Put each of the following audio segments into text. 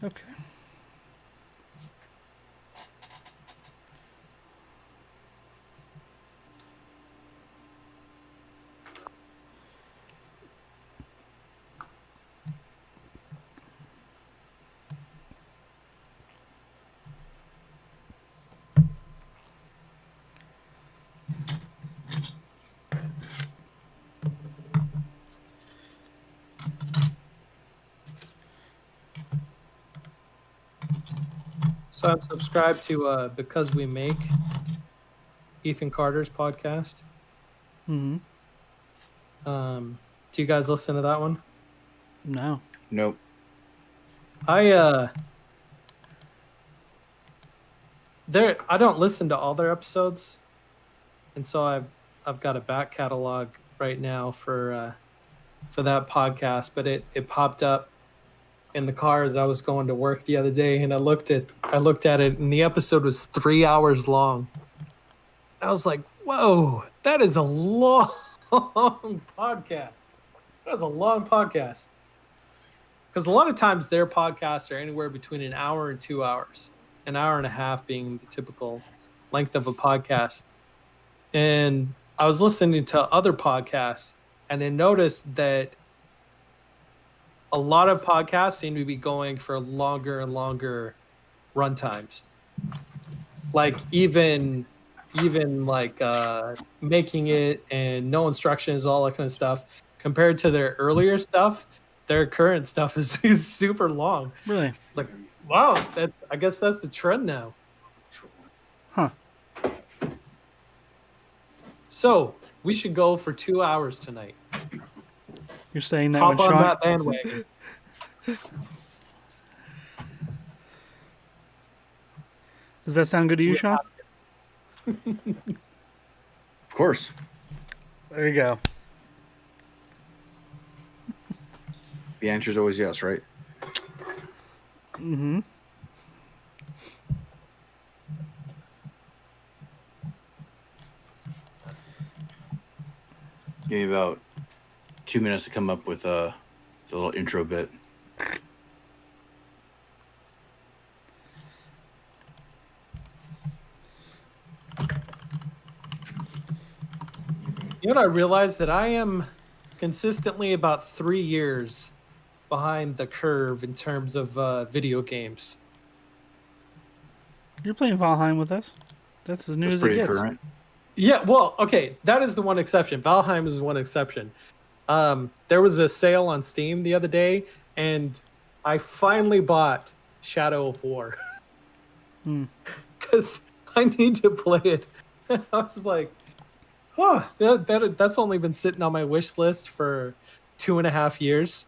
Okay. So I'm subscribed to Because We Make, Ethan Carter's podcast. Mm-hmm. Do you guys listen to that one? No. Nope. I don't listen to all their episodes, and so I've got a back catalog right now for that podcast. But it popped up in the car as I was going to work the other day, and I looked at it, and the episode was 3 hours long. I was like, "Whoa, that is a long podcast. That is a long podcast." Because a lot of times their podcasts are anywhere between an hour and 2 hours, an hour and a half being the typical length of a podcast. And I was listening to other podcasts, and I noticed that a lot of podcasts seem to be going for longer and longer run times. Like even like making it and no instructions, all that kind of stuff, compared to their earlier stuff. Their current stuff is super long. Really? It's like, wow, I guess that's the trend now. Huh. So we should go for 2 hours tonight. You're saying that Hop when on Sean... that bandwagon. Does that sound good to you, Sean? Of course. There you go. The answer is always yes, right? Mm-hmm. Give me about 2 minutes to come up with the little intro bit. You know what I realized? That I am consistently about 3 years behind the curve in terms of video games. You're playing Valheim with us? That's as new That's as it pretty gets. current. Yeah, well, okay, that is the one exception. Valheim is one exception. There was a sale on Steam the other day, and I finally bought Shadow of War because I need to play it. I was like, oh, that's only been sitting on my wish list for 2.5 years.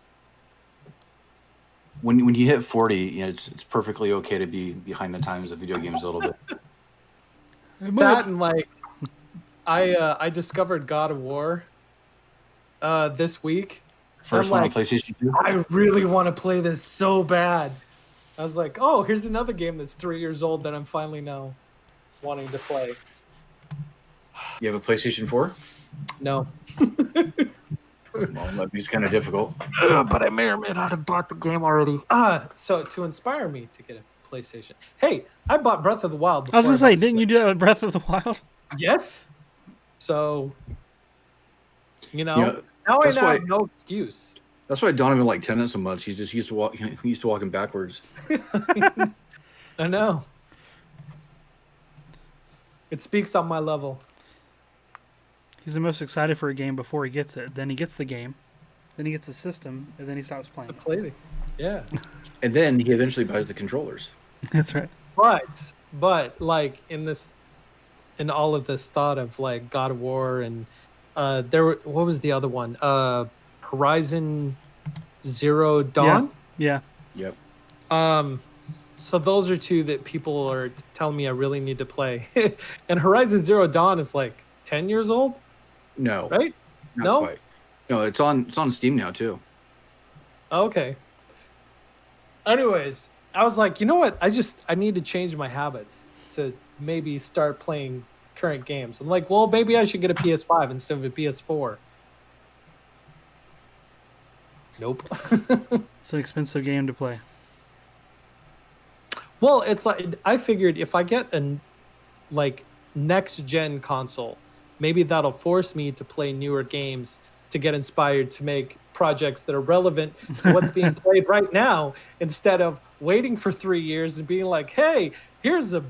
When you hit 40, you know, it's perfectly okay to be behind the times of video games a little bit. That and like, I discovered God of War this week. First one on PlayStation 2? I really want to play this so bad. I was like, oh, here's another game that's 3 years old that I'm finally now wanting to play. You have a PlayStation 4? No. Well, that means kind of difficult. But I may or may not have bought the game already. So to inspire me to get a PlayStation. Hey, I bought Breath of the Wild. I was going to say, didn't you do that with Breath of the Wild? Yes. So, now I have no excuse. That's why Donovan liked Tenet so much. He's just used to walking backwards. I know. It speaks on my level. He's the most excited for a game before he gets it. Then he gets the game. Then he gets the system. And then he stops playing. To play it. Yeah. And then he eventually buys the controllers. That's right. But like in all of this thought of like God of War and what was the other one? Horizon Zero Dawn? Yeah. Yep. So those are two that people are telling me I really need to play. And Horizon Zero Dawn is like 10 years old? No. Right? Not quite. No, it's on Steam now too. Okay. Anyways, I was like, you know what? I need to change my habits to maybe start playing current games. I'm like, well, maybe I should get a PS5 instead of a PS4. Nope. It's an expensive game to play. Well, it's like I figured if I get a like next gen console, maybe that'll force me to play newer games to get inspired to make projects that are relevant to what's being played right now instead of waiting for 3 years and being like, "Hey, here's a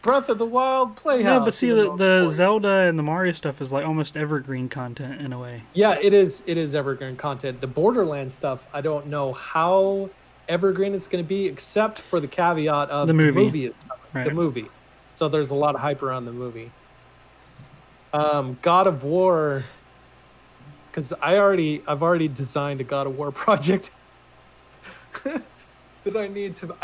Breath of the Wild Playhouse." Yeah, but see, even the, though it's the 4 years. Zelda and the Mario stuff is like almost evergreen content in a way. Yeah, it is. It is evergreen content. The Borderlands stuff, I don't know how evergreen it's going to be, except for the caveat of The movie. is coming, Right. the movie. So there's a lot of hype around the movie. God of War, because I've already designed a God of War project that I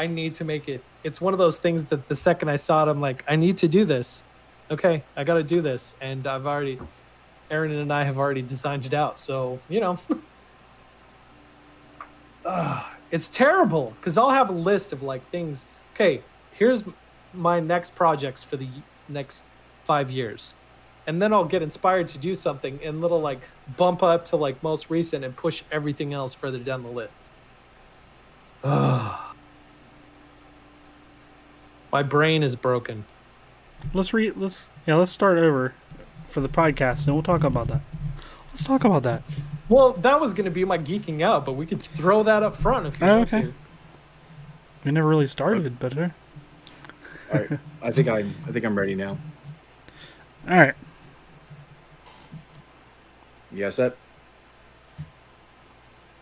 need to make it. It's one of those things that the second I saw it, I'm like, I need to do this. Okay, I got to do this, and Aaron and I have already designed it out. So, it's terrible because I'll have a list of like things. Okay, here's my next projects for the next 5 years. And then I'll get inspired to do something and little like bump up to like most recent and push everything else further down the list. My brain is broken. Let's start over for the podcast and we'll talk about that. Let's talk about that. Well, that was going to be my geeking out, but we could throw that up front if you want to. We never really started, but All right. I think I'm ready now. all right. You guys set?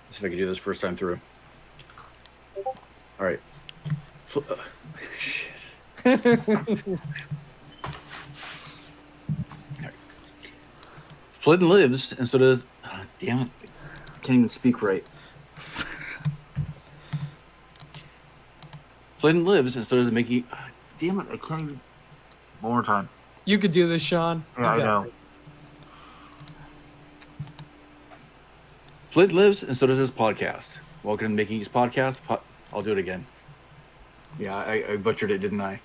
Let's see if I can do this first time through. All right. Shit. All right. Flynn lives, and so does. Damn it! I can't even speak right. Flynn lives, and so does Mickey. Damn it! I can't even. One more time. You could do this, Sean. Yeah, I You got know. this. Flint lives, and so does his podcast. Welcome to Making His Podcast. I'll do it again. Yeah, I butchered it, didn't I?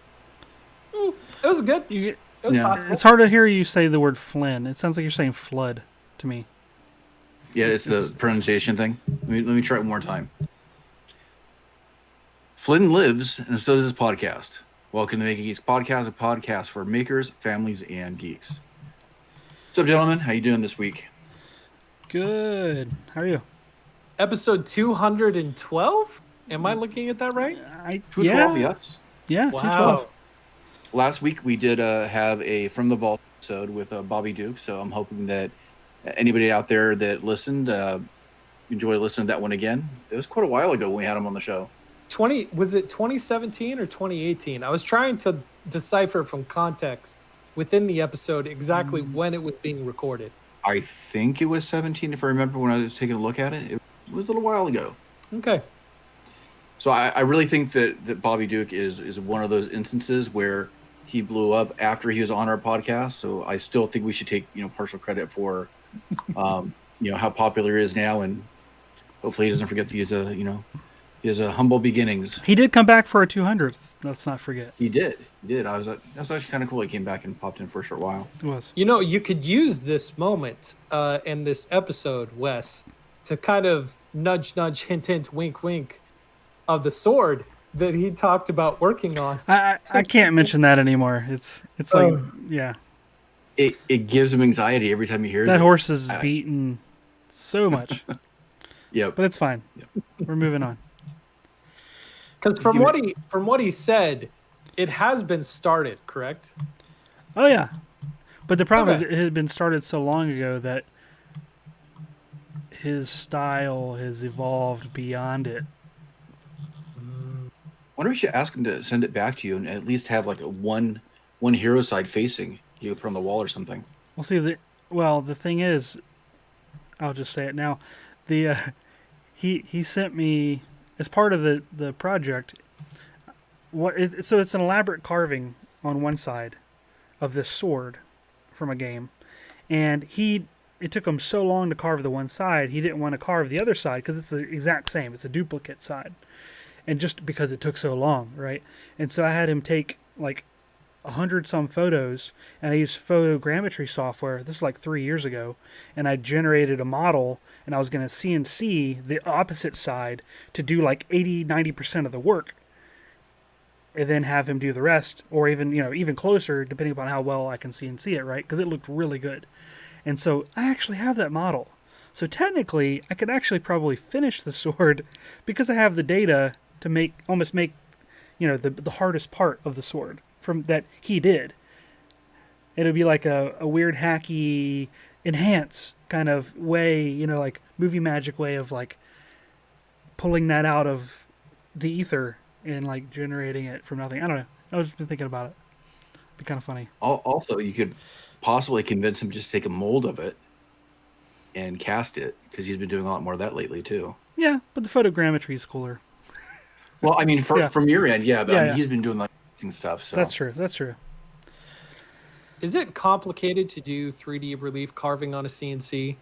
It was good. You, It was Yeah. possible. it's hard to hear you say the word Flynn. It sounds like you're saying flood to me. Yeah, it's the pronunciation thing. Let me try it one more time. Flynn lives, and so does his podcast. Welcome to Making Geeks Podcast, a podcast for makers, families, and geeks. What's up, gentlemen? How you doing this week? Good. How are you? Episode 212? Am I looking at that right? 212, Yeah. yes. Yeah, Wow. 212. Last week we did have a From the Vault episode with Bobby Duke, so I'm hoping that anybody out there that listened enjoy listening to that one again. It was quite a while ago when we had him on the show. Was it 2017 or 2018? I was trying to decipher from context within the episode exactly when it was being recorded. I think it was 17, if I remember when I was taking a look at it. It was a little while ago. Okay. So I really think that Bobby Duke is one of those instances where he blew up after he was on our podcast. So I still think we should take partial credit for how popular he is now, and hopefully he doesn't forget these his humble beginnings. He did come back for a 200th. Let's not forget. He did. That was actually kind of cool. He came back and popped in for a short while. It was. You could use this moment in this episode, Wes, to kind of nudge, nudge, hint, hint, wink, wink of the sword that he talked about working on. I can't mention that anymore. It's like, yeah. It gives him anxiety every time he hears That it. horse is beaten so much. Yep. But it's fine. Yep. We're moving on. Because from what he said, it has been started, correct? Oh, yeah. But the problem is Okay. it had been started so long ago that his style has evolved beyond it. Wonder if you should ask him to send it back to you and at least have like a one hero side facing. You could put on the wall or something. Well, see, the thing is, I'll just say it now. He sent me as part of the project. So it's an elaborate carving on one side of this sword from a game, and it took him so long to carve the one side, he didn't want to carve the other side because it's the exact same. It's a duplicate side, and just because it took so long, right? And so I had him take like 100 some photos, and I used photogrammetry software. This is like 3 years ago, and I generated a model, and I was going to CNC the opposite side to do like 80-90% of the work, and then have him do the rest, or even even closer, depending upon how well I can CNC it, right? Because it looked really good. And so I actually have that model. So technically, I could actually probably finish the sword because I have the data to almost make the hardest part of the sword from that he did. It'd be like a weird hacky enhance kind of way, like movie magic way of like pulling that out of the ether and like generating it from nothing. I don't know. I was just been thinking about it. It'd be kind of funny. Also, you could possibly convince him just to take a mold of it and cast it, because he's been doing a lot more of that lately too. Yeah, but the photogrammetry is cooler. Well, I mean, from your end, yeah, but Yeah, he's been doing like stuff. So That's true. Is it complicated to do 3D relief carving on a CNC?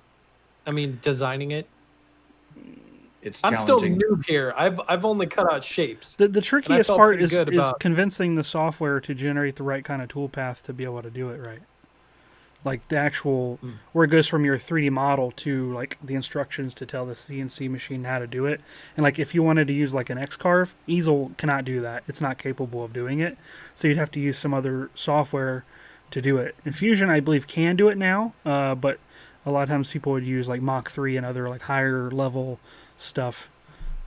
I mean, designing it. it's I'm still challenging. noob here. I've only cut out shapes. The trickiest felt part pretty is good about- convincing the software to generate the right kind of toolpath to be able to do it right. Like the actual, where it goes from your 3D model to like the instructions to tell the CNC machine how to do it. And like if you wanted to use like an X-Carve, Easel cannot do that. It's not capable of doing it. So you'd have to use some other software to do it. And Fusion, I believe, can do it now, but a lot of times people would use like Mach 3 and other like higher level stuff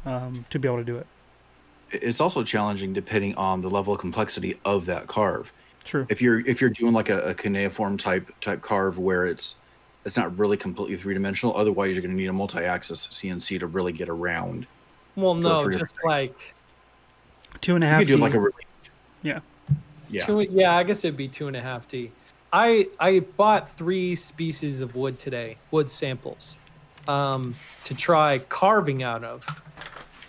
to be able to do it. It's also challenging depending on the level of complexity of that carve. True. If you're doing like a cuneiform type carve where it's not really completely 3-dimensional, otherwise you're going to need a multi-axis CNC to really get around. Well, no, for just things. like 2.5D. You could do like a really Yeah. yeah, I guess it'd be 2.5D. I bought 3 species of wood today, wood samples, to try carving out of.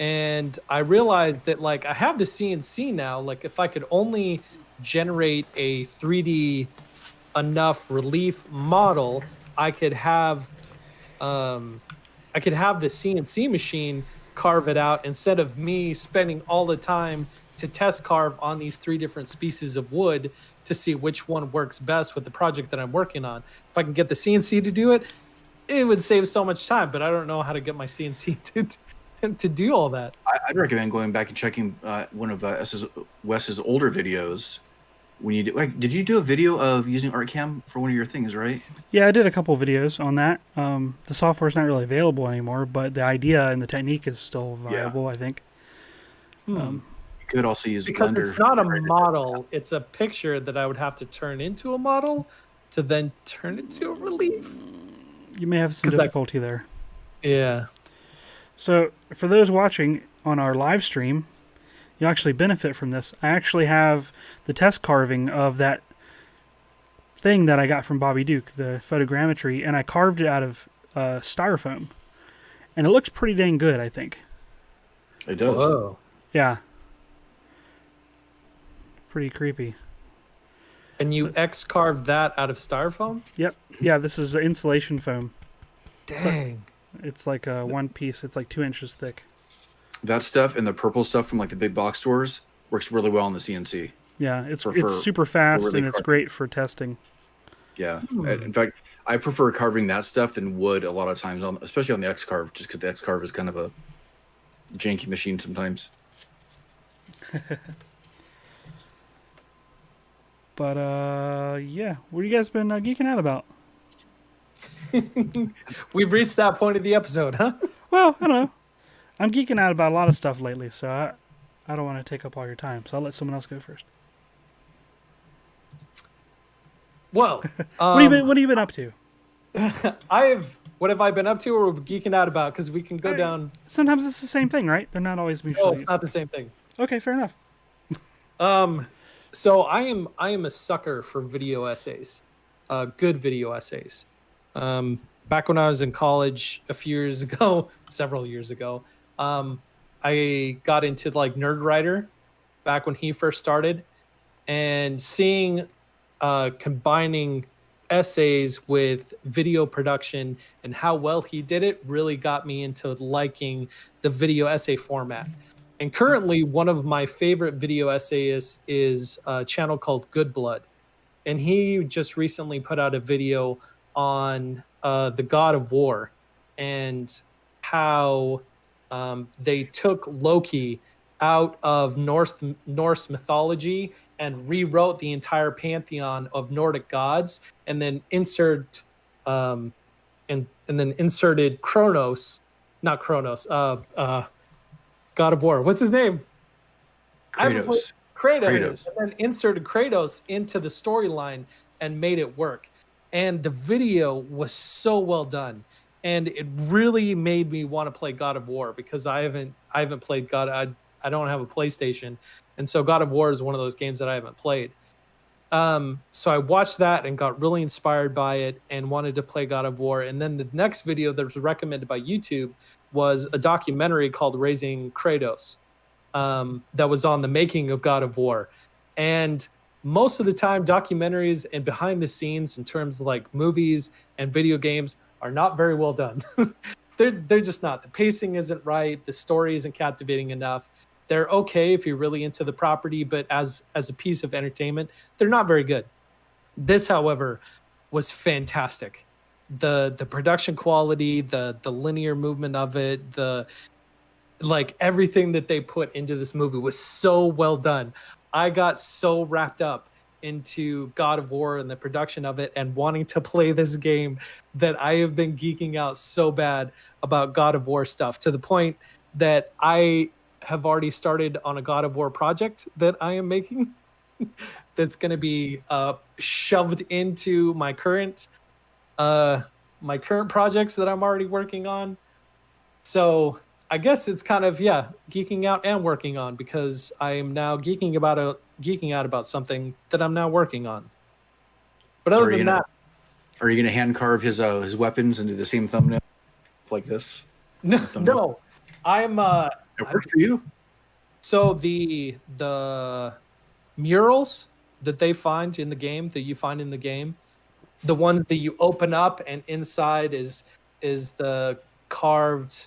And I realized that like I have the CNC now, like if I could only generate a 3D enough relief model, I could have the CNC machine carve it out instead of me spending all the time to test carve on these 3 different species of wood to see which one works best with the project that I'm working on. If I can get the CNC to do it, it would save so much time, but I don't know how to get my CNC to do all that. I'd recommend going back and checking one of Wes's older videos. When you did you do a video of using ArtCam for one of your things, right? Yeah, I did a couple videos on that. The software's not really available anymore, but the idea and the technique is still viable, I think. You could also use Because Blender. it's not a model, it's a picture that I would have to turn into a model to then turn into a relief. You may have some 'Cause, like- difficulty there. Yeah. So, for those watching on our live stream, you actually benefit from this. I actually have the test carving of that thing that I got from Bobby Duke, the photogrammetry, and I carved it out of styrofoam. And it looks pretty dang good, I think. It does. Whoa. Yeah. Pretty creepy. And you X-carved that out of styrofoam? Yep. Yeah, this is insulation foam. Dang. It's like a one piece. It's like 2 inches thick. That stuff and the purple stuff from like the big box stores works really well on the CNC. Yeah, it's For super fast really and it's carving. great for testing. Yeah. In fact, I prefer carving that stuff than wood a lot of times, especially on the X-Carve, just because the X-Carve is kind of a janky machine sometimes. But yeah, what have you guys been geeking out about? We've reached that point of the episode, huh? Well, I don't know. I'm geeking out about a lot of stuff lately, so I don't want to take up all your time. So I'll let someone else go first. Well, What have you been up to? what have I been up to or geeking out about? Because we can go down. Sometimes it's the same thing, right? They're not always mutually Oh, it's not the same thing. Okay, fair enough. So I am a sucker for video essays, good video essays. Back when I was in college a few years ago, several years ago, I got into like Nerdwriter back when he first started, and seeing combining essays with video production and how well he did it really got me into liking the video essay format. And currently, one of my favorite video essayists is a channel called Good Blood. And he just recently put out a video on the God of War and how they took Loki out of Norse mythology and rewrote the entire pantheon of Nordic gods, and then and then inserted Kronos, not Kronos, God of War. What's his name? Kratos. Kratos, and then inserted Kratos into the storyline and made it work. And the video was so well done, and it really made me want to play God of War, because I haven't played God. I don't have a PlayStation, and so God of War is one of those games that I haven't played. So I watched that and got really inspired by it and wanted to play God of War. And then the next video that was recommended by YouTube was a documentary called Raising Kratos, that was on the making of God of War. And most of the time, documentaries and behind the scenes in terms of like movies and video games are not very well done. they're just not. The pacing isn't right. The story isn't captivating enough. They're okay if you're really into the property, but as a piece of entertainment, they're not very good. This, however, was fantastic. The production quality, the linear movement of it, like everything that they put into this movie was so well done. I got so wrapped up into God of War and the production of it and wanting to play this game that I have been geeking out so bad about God of War stuff, to the point that I have already started on a God of War project that I am making that's going to be shoved into my current projects that I'm already working on. So I guess it's kind of, geeking out and working on, because I am now geeking out about something that I'm now working on. But other than that, are you going to hand carve his weapons and do the same thumbnail like this? No, I'm. It works for you. So the murals that they find in the game, that you find in the game, the ones that you open up and inside is the carved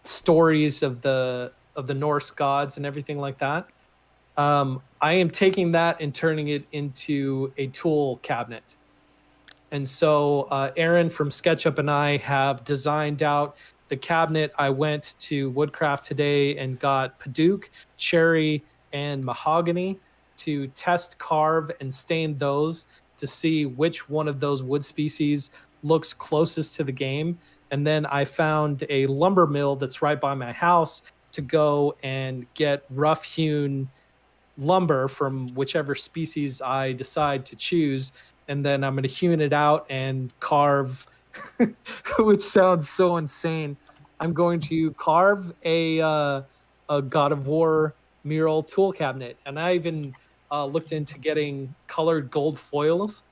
stories of the Norse gods and everything like that. I am taking that and turning it into a tool cabinet. And so Aaron from SketchUp and I have designed out the cabinet. I went to Woodcraft today and got Paduk, cherry, and mahogany to test, carve, and stain those to see which one of those wood species looks closest to the game. And then I found a lumber mill that's right by my house to go and get rough-hewn lumber from whichever species I decide to choose. And then I'm going to hewn it out and carve, which sounds so insane. I'm going to carve a God of War mural tool cabinet. And I even looked into getting colored gold foils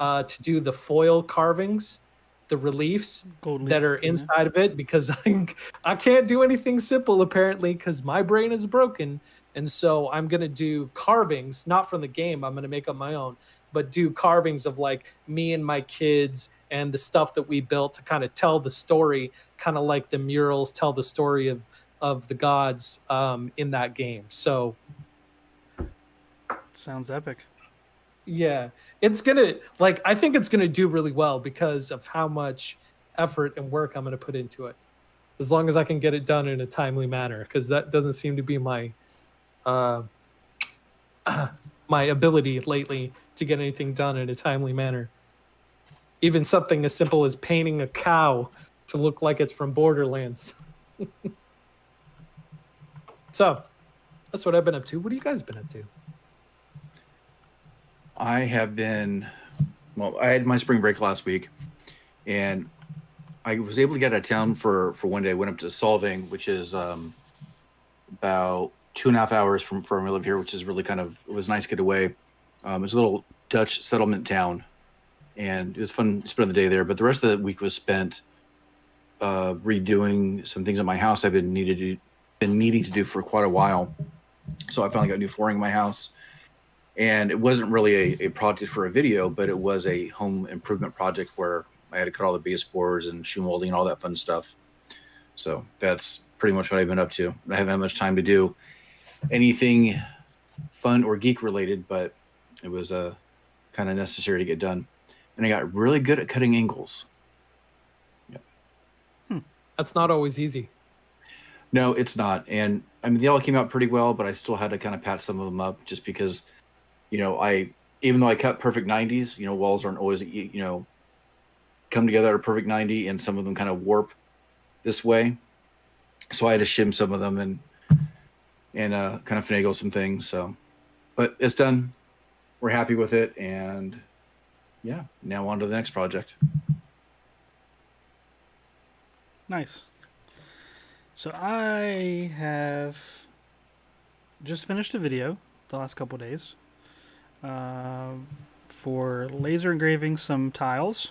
to do the foil carvings, the reliefs that are inside of it, because I can't do anything simple apparently, because my brain is broken. And so I'm going to do carvings, not from the game. I'm going to make up my own, but do carvings of like me and my kids and the stuff that we built to kind of tell the story, kind of like the murals tell the story of the gods in that game. So sounds epic. Yeah, it's gonna, like, I think it's gonna do really well because of how much effort and work I'm gonna put into it. As long as I can get it done in a timely manner, because that doesn't seem to be my my ability lately to get anything done in a timely manner. Even something as simple as painting a cow to look like it's from Borderlands. So that's what I've been up to. What have you guys been up to? I have been, I had my spring break last week, and I was able to get out of town for one day. I went up to Solvang, which is about 2.5 hours from where I live here, which is really it was nice to get away. It's a little Dutch settlement town, and it was fun to spend the day there. But the rest of the week was spent redoing some things at my house I've been needing to do for quite a while. So I finally got new flooring in my house. And it wasn't really a project for a video, but it was a home improvement project where I had to cut all the baseboards and shoe molding and all that fun stuff. So that's pretty much what I've been up to. I haven't had much time to do anything fun or geek related, but it was kind of necessary to get done. And I got really good at cutting angles. That's not always easy. No, it's not. And I mean, they all came out pretty well, but I still had to kind of patch some of them up just because, even though I cut perfect 90s, walls aren't always, come together at a perfect 90, and some of them kind of warp this way. So I had to shim some of them and kind of finagle some things. So, but it's done. We're happy with it. And yeah, now on to the next project. Nice. So I have just finished a video the last couple days for laser engraving some tiles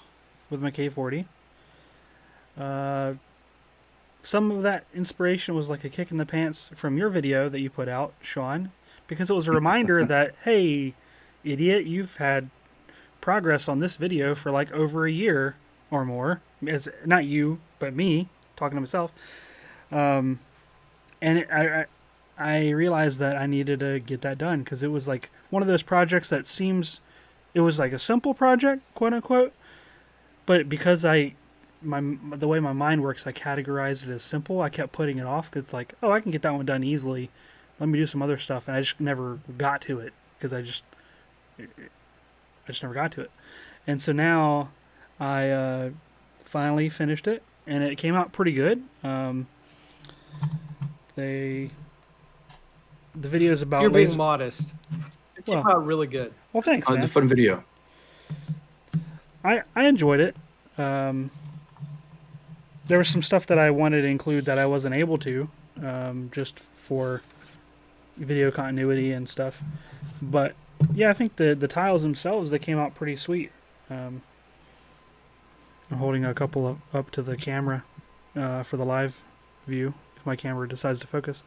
with my K40. Some of that inspiration was like a kick in the pants from your video that you put out, Sean, because it was a reminder that, hey, idiot, you've had progress on this video for like over a year or more. As not you, but me, talking to myself. And I realized that I needed to get that done because it was like one of those projects that it was like a simple project, quote unquote, but because the way my mind works, I categorize it as simple. I kept putting it off because it's like, oh, I can get that one done easily. Let me do some other stuff, and I just never got to it because I just never got to it. And so now I finally finished it, and it came out pretty good. The video is about You're being modest. It came out really good. Well, thanks, man. It's a fun video. I enjoyed it. There was some stuff that I wanted to include that I wasn't able to, just for video continuity and stuff. But yeah, I think the tiles themselves, they came out pretty sweet. I'm holding a couple up to the camera for the live view if my camera decides to focus.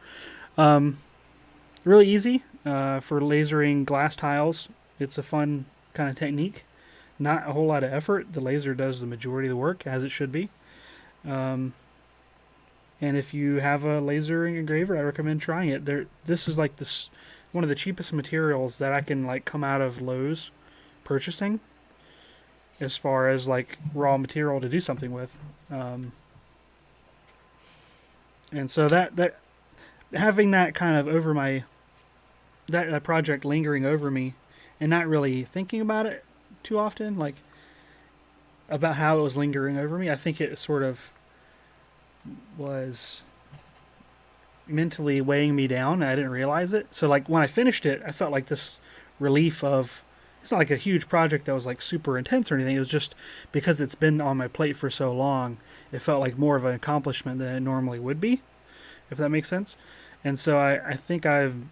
Really easy for lasering glass tiles. It's a fun kind of technique. Not a whole lot of effort. The laser does the majority of the work, as it should be. And if you have a laser engraver, I recommend trying it. This is like one of the cheapest materials that I can like come out of Lowe's purchasing, as far as like raw material to do something with. And so that having that kind of over that project lingering over me, and not really thinking about it too often, like about how it was lingering over me, I think it sort of was mentally weighing me down, and I didn't realize it. So like when I finished it, I felt like this relief of, it's not like a huge project that was like super intense or anything. It was just because it's been on my plate for so long, it felt like more of an accomplishment than it normally would be, if that makes sense. And so I think and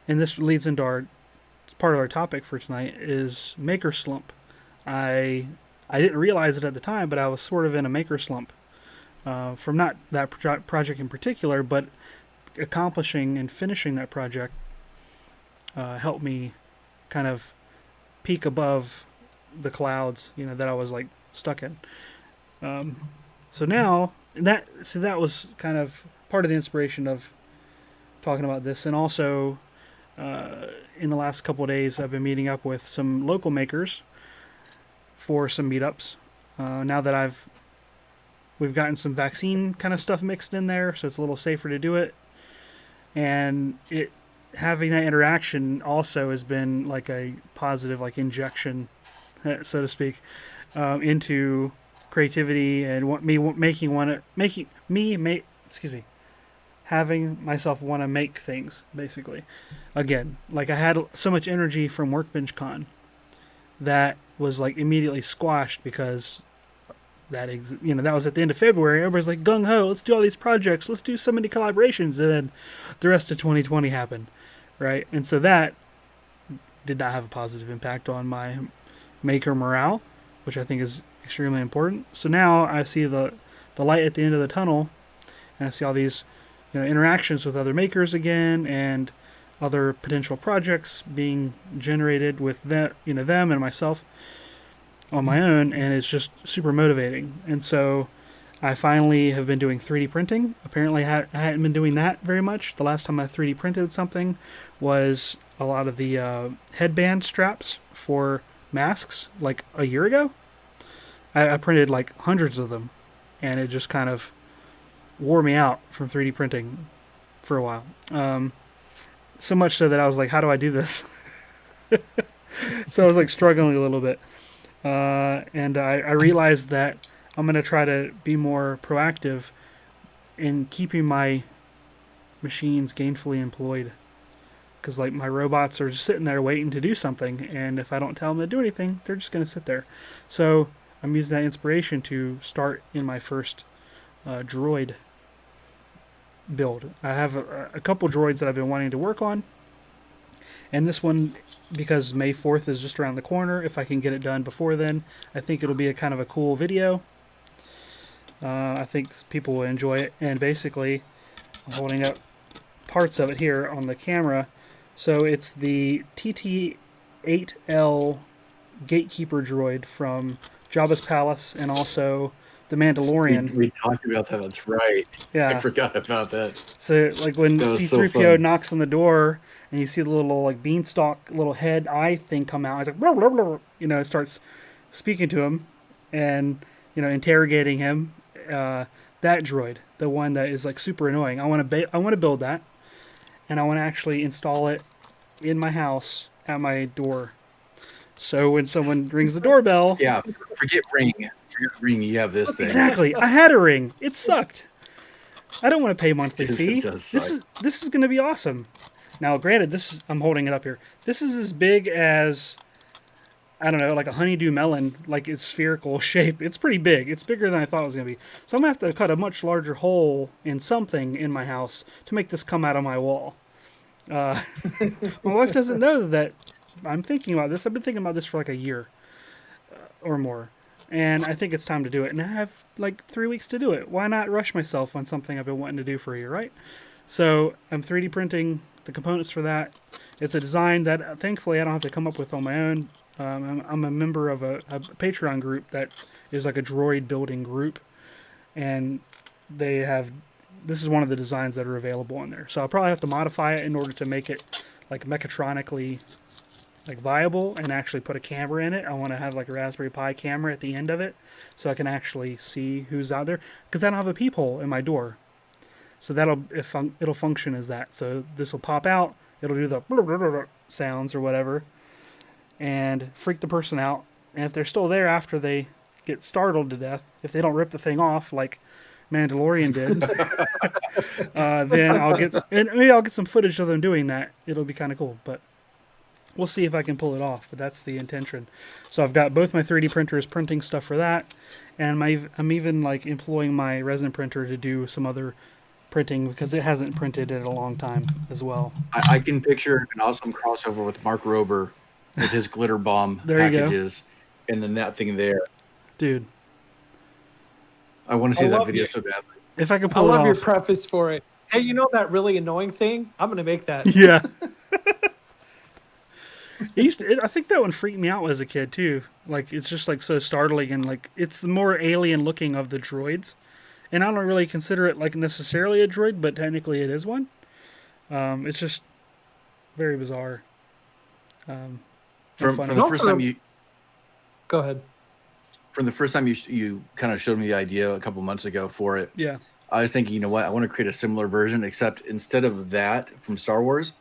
this leads into part of our topic for tonight, is maker slump. I didn't realize it at the time, but I was sort of in a maker slump from not that project in particular, but accomplishing and finishing that project helped me kind of peak above the clouds, that I was like stuck in. So now that was kind of part of the inspiration of talking about this. And also in the last couple of days, I've been meeting up with some local makers for some meetups. Now that we've gotten some vaccine kind of stuff mixed in there, so it's a little safer to do it. And having that interaction also has been like a positive, like injection, so to speak, into creativity and having myself want to make things, basically. Again, like I had so much energy from Workbench Con that was like immediately squashed because that was at the end of February. Everybody's like gung ho, let's do all these projects, let's do so many collaborations, and then the rest of 2020 happened, right? And so that did not have a positive impact on my maker morale, which I think is extremely important. So now I see the light at the end of the tunnel, and I see all these interactions with other makers again, and other potential projects being generated with them and myself on my own, and it's just super motivating. And so I finally have been doing 3D printing. Apparently, I hadn't been doing that very much. The last time I 3D printed something was a lot of the headband straps for masks, like a year ago. I printed like hundreds of them, and it just kind of wore me out from 3D printing for a while. So much so that I was like, how do I do this? So I was like struggling a little bit. And I realized that I'm going to try to be more proactive in keeping my machines gainfully employed. Because like my robots are just sitting there waiting to do something. And if I don't tell them to do anything, they're just going to sit there. So I'm using that inspiration to start in my first droid build. I have a couple droids that I've been wanting to work on. And this one, because May 4th is just around the corner, if I can get it done before then, I think it'll be a kind of a cool video. I think people will enjoy it. And basically, I'm holding up parts of it here on the camera. So it's the TT-8L Gatekeeper droid from Jabba's Palace and also the Mandalorian. We talked about that. That's right. Yeah. I forgot about that. So like when C-3PO so knocks on the door and you see the little like beanstalk little head eye thing come out, it's like blah, blah, blah, you know, it starts speaking to him and you know interrogating him. That droid, the one that is like super annoying. I want to build that, and I want to actually install it in my house at my door. So when someone rings the doorbell, Yeah, forget ring. You have this thing. exactly. I had a ring. It sucked. I don't want to pay monthly fee. It does This suck. is going to be awesome. Now, granted, I'm holding it up here. This is as big as, I don't know, like a honeydew melon, like its spherical shape. It's pretty big. It's bigger than I thought it was going to be. So I'm going to have to cut a much larger hole in something in my house to make this come out of my wall. My wife doesn't know that I'm thinking about this. I've been thinking about this for like a year or more. And I think it's time to do it. And I have like 3 weeks to do it. Why not rush myself on something I've been wanting to do for a year, right? So I'm 3D printing the components for that. It's a design that thankfully I don't have to come up with on my own. I'm a member of a Patreon group that is like a droid building group. And this is one of the designs that are available on there. So I'll probably have to modify it in order to make it like mechatronically like viable and actually put a camera in it. I want to have like a Raspberry Pi camera at the end of it so I can actually see who's out there, because I don't have a peephole in my door. So it'll function as that. So this will pop out, it'll do the sounds or whatever and freak the person out. And if they're still there after they get startled to death, if they don't rip the thing off like Mandalorian did, then maybe I'll get some footage of them doing that. It'll be kind of cool, but we'll see if I can pull it off, but that's the intention. So I've got both my 3D printers printing stuff for that, and I'm even like employing my resin printer to do some other printing because it hasn't printed in a long time as well. I can picture an awesome crossover with Mark Rober with his glitter bomb packages, and then that thing there. Dude, I want to see that video so badly. if I can I pull it off. love your preface for it. Hey, you know that really annoying thing? I'm gonna make that. Yeah. I think that one freaked me out as a kid too. Like it's just like so startling, and like it's the more alien looking of the droids. And I don't really consider it like necessarily a droid, but technically it is one. It's just very bizarre. From the first time you Go ahead. From the first time you kind of showed me the idea a couple months ago for it, Yeah. I was thinking, you know what? I want to create a similar version, except instead of that from Star Wars,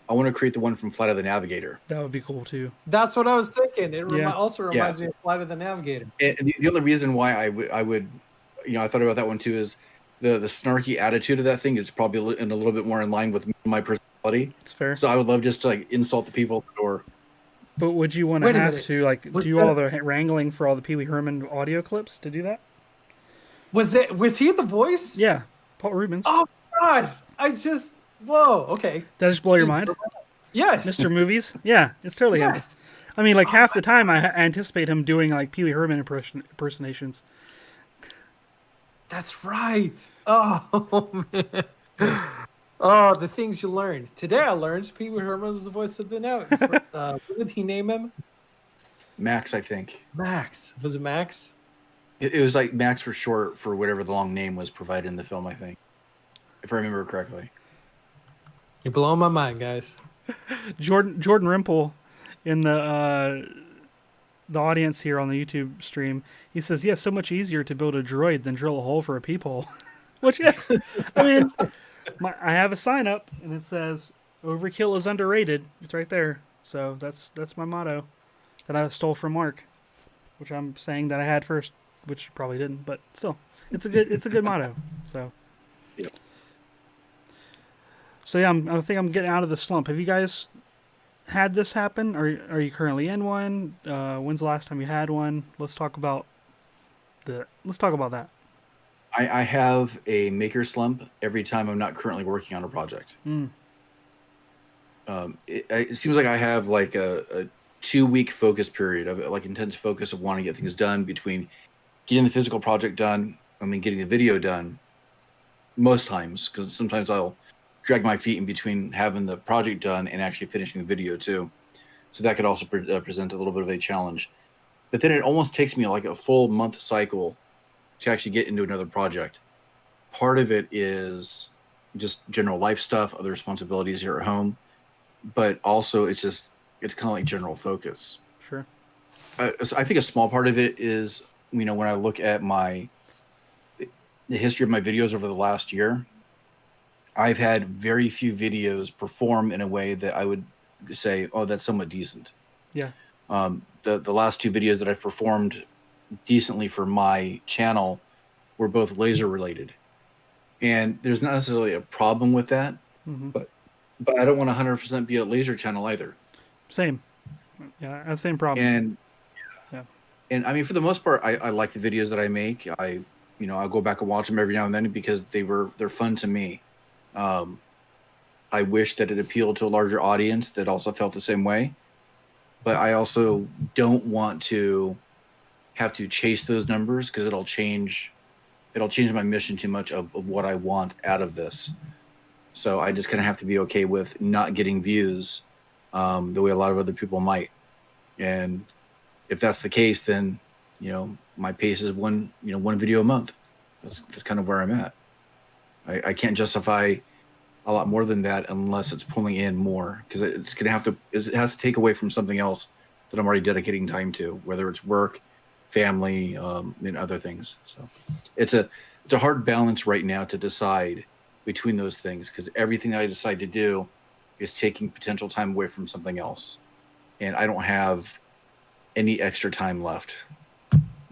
I want to create the one from Flight of the Navigator. That would be cool too. That's what I was thinking. It Yeah. also reminds me of Flight of the Navigator. And the only reason why I would, you know, I thought about that one too is the snarky attitude of that thing is probably a little bit more in line with my personality. It's fair. So I would love just to like insult the people at the door. But would you want Wait to a have minute. to like Was do that- all the wrangling for all the Pee Wee Herman audio clips to do that? Was he the voice? Yeah, Paul Rubens. Oh gosh. Whoa, okay. Did I just blow your mind? Yes. Mr. Movies? Yeah, it's totally him. Yes. I mean, like half the time I anticipate him doing like Pee Wee Herman impersonations. That's right. Oh man. Oh, the things you learn. Today I learned Pee Wee Herman was the voice of the note. What did he name him? Max, I think. Max. Was it Max? It was like Max for short for whatever the long name was provided in the film, I think, if I remember correctly. You're blowing my mind, guys. Jordan Rimple in the audience here on the YouTube stream, he says, "Yeah, so much easier to build a droid than drill a hole for a peephole." Which, yeah, I mean, I have a sign up and it says, "Overkill is underrated." It's right there. So that's my motto that I stole from Mark, which I'm saying that I had first, which you probably didn't, but still, it's a good motto. So. Yep. So yeah, I think I'm getting out of the slump. Have you guys had this happen? Are you currently in one? When's the last time you had one? Let's talk about that. I have a maker slump every time I'm not currently working on a project. Mm. It seems like I have like a 2-week focus period of like intense focus of wanting to get things done between getting the physical project done and then getting the video done. Most times, because sometimes I'll drag my feet in between having the project done and actually finishing the video too. So that could also present a little bit of a challenge. But then it almost takes me like a full month cycle to actually get into another project. Part of it is just general life stuff, other responsibilities here at home, but also it's kind of like general focus. Sure. So I think a small part of it is, when I look at the history of my videos over the last year, I've had very few videos perform in a way that I would say, oh, that's somewhat decent. Yeah. The last 2 videos that I've performed decently for my channel were both laser related, and there's not necessarily a problem with that, but I don't want to 100% be a laser channel either. Same. Yeah, same problem. And I mean, for the most part, I like the videos that I make. I'll go back and watch them every now and then because they're fun to me. I wish that it appealed to a larger audience that also felt the same way, but I also don't want to have to chase those numbers because it'll change my mission too much of what I want out of this. So I just kind of have to be okay with not getting views the way a lot of other people might. And if that's the case, then my pace is one video a month. That's kind of where I'm at. I can't justify a lot more than that unless it's pulling in more, because it has to take away from something else that I'm already dedicating time to, whether it's work, family, and other things. So it's a hard balance right now to decide between those things, because everything that I decide to do is taking potential time away from something else, and I don't have any extra time left.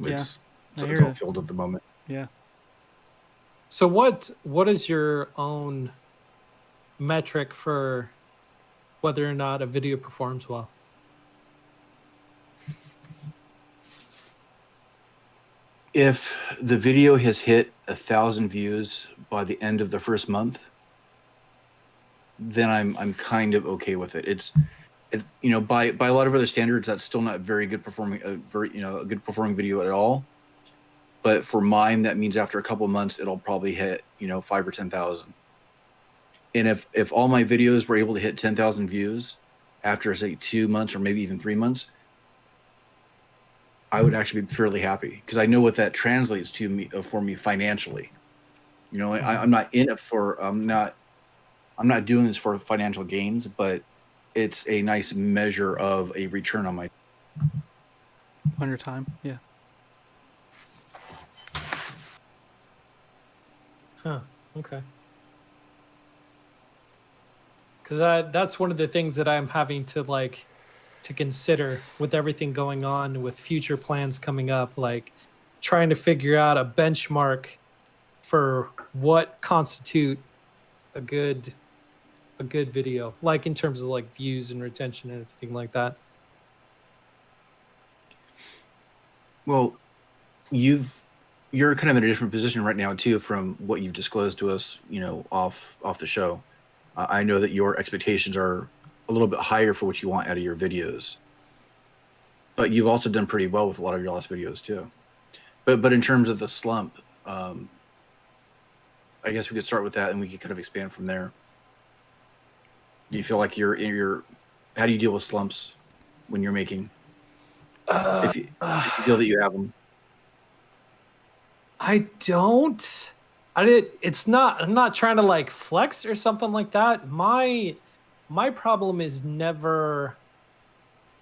It's all filled at the moment. Yeah. So what is your own metric for whether or not a video performs well? If the video has hit 1,000 views by the end of the first month, then I'm kind of okay with it. It's by a lot of other standards, that's still not very good performing, a good performing video at all. But for mine, that means after a couple of months, it'll probably hit 5,000 or 10,000. And if all my videos were able to hit 10,000 views after, say, 2 months or maybe even 3 months, I would actually be fairly happy, because I know what that translates to me for me financially. I'm not in it for I'm not doing this for financial gains, but it's a nice measure of a return on your time. Yeah. Huh. Okay. Because that's one of the things that I'm having to consider with everything going on, with future plans coming up, like trying to figure out a benchmark for what constitute a good video, like in terms of like views and retention and everything like that. Well, you're kind of in a different position right now too, from what you've disclosed to us, off the show. I know that your expectations are a little bit higher for what you want out of your videos, but you've also done pretty well with a lot of your last videos too. But in terms of the slump, I guess we could start with that and we could kind of expand from there. Do you feel like how do you deal with slumps when you're making? If you feel that you have them. I don't. I did. It's not. I'm not trying to like flex or something like that. My problem is never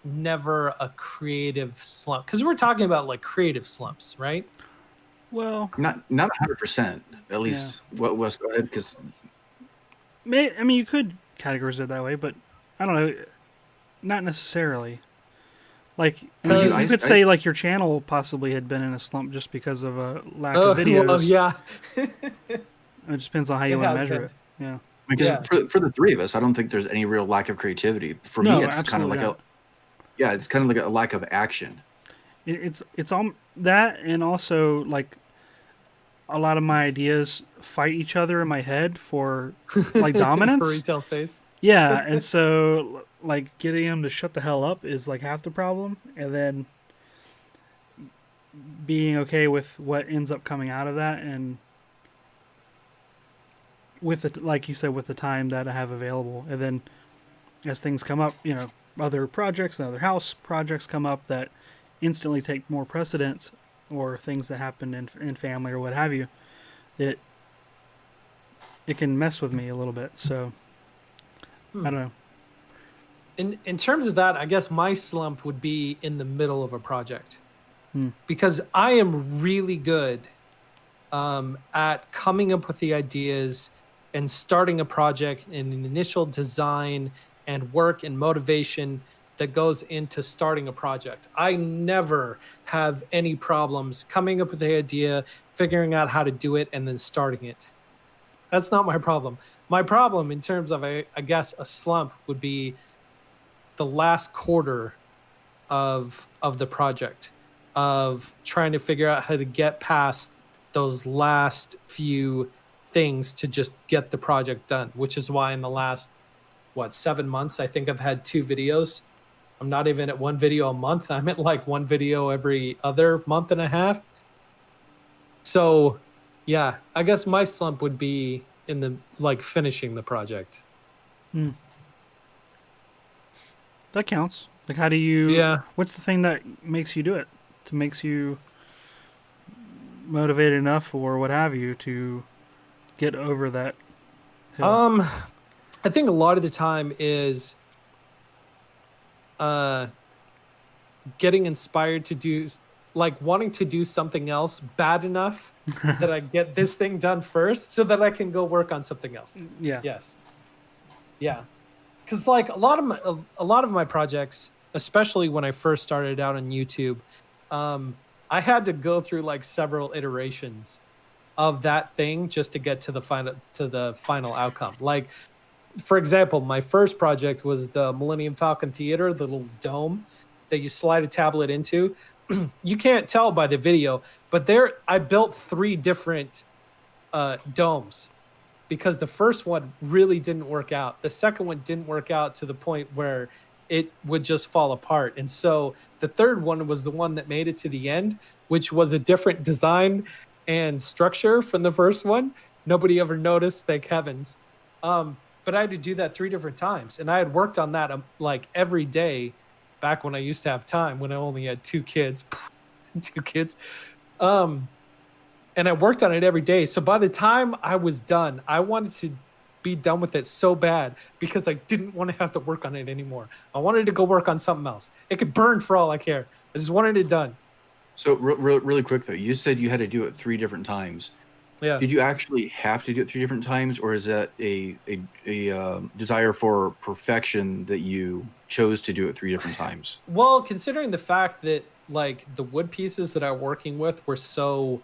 a creative slump, because we're talking about like creative slumps, right? Well, Not 100%. At least. What Wes? Go ahead, because I mean, you could categorize it that way, but I don't know. Not necessarily. Like, I mean, Because you could say like your channel possibly had been in a slump just because of a lack of well, videos. yeah, It just depends on how you it want to has measure been. it. Yeah. because Yeah. for the three of us, I don't think there's any real lack of creativity. For No, me, it's kind of absolutely like not. it's kind of like a lack of action. It's all that, and also like a lot of my ideas fight each other in my head for like For dominance. retail space. Yeah, and so like getting him to shut the hell up is like half the problem, and then being okay with what ends up coming out of that, and with the, like you said, with the time that I have available, and then as things come up, other projects and other house projects come up that instantly take more precedence, or things that happen in family or what have you, it can mess with me a little bit. So I don't know. In terms of that, I guess my slump would be in the middle of a project, Hmm. because I am really good at coming up with the ideas and starting a project, and an initial design and work and motivation that goes into starting a project. I never have any problems coming up with the idea, figuring out how to do it, and then starting it. That's not my problem. My problem, in terms of, I guess, a slump, would be the last quarter of the project, of trying to figure out how to get past those last few things to just get the project done, which is why in the last 7 months I think I've had 2 videos. I'm not even at one video a month. I'm at like one video every other month and a half. So yeah, I guess my slump would be in the like finishing the project. Hmm. That counts. Like, how do you? Yeah. What's the thing that makes you do it? To makes you motivated enough, or what have you, to get over that hill? I think a lot of the time is uh getting inspired to do, like, wanting to do something else bad enough that I get this thing done first so that I can go work on something else. Yeah. Yes. Yeah. Cuz like a lot of my projects, especially when I first started out on YouTube, I had to go through like several iterations of that thing just to get to the final outcome. Like, for example, my first project was the Millennium Falcon Theater, the little dome that you slide a tablet into. You can't tell by the video, but there I built 3 different domes, because the first one really didn't work out. The second one didn't work out to the point where it would just fall apart. And so the third one was the one that made it to the end, which was a different design and structure from the first one. Nobody ever noticed, thank heavens. But I had to do that 3 different times. And I had worked on that like every day back when I used to have time, when I only had 2 kids. 2 kids. And I worked on it every day. So by the time I was done, I wanted to be done with it so bad, because I didn't want to have to work on it anymore. I wanted to go work on something else. It could burn for all I care. I just wanted it done. So really quick though, you said you had to do it 3 different times. Yeah. Did you actually have to do it 3 different times, or is that a desire for perfection that you chose to do it 3 different times? Well, considering the fact that like the wood pieces that I'm working with were so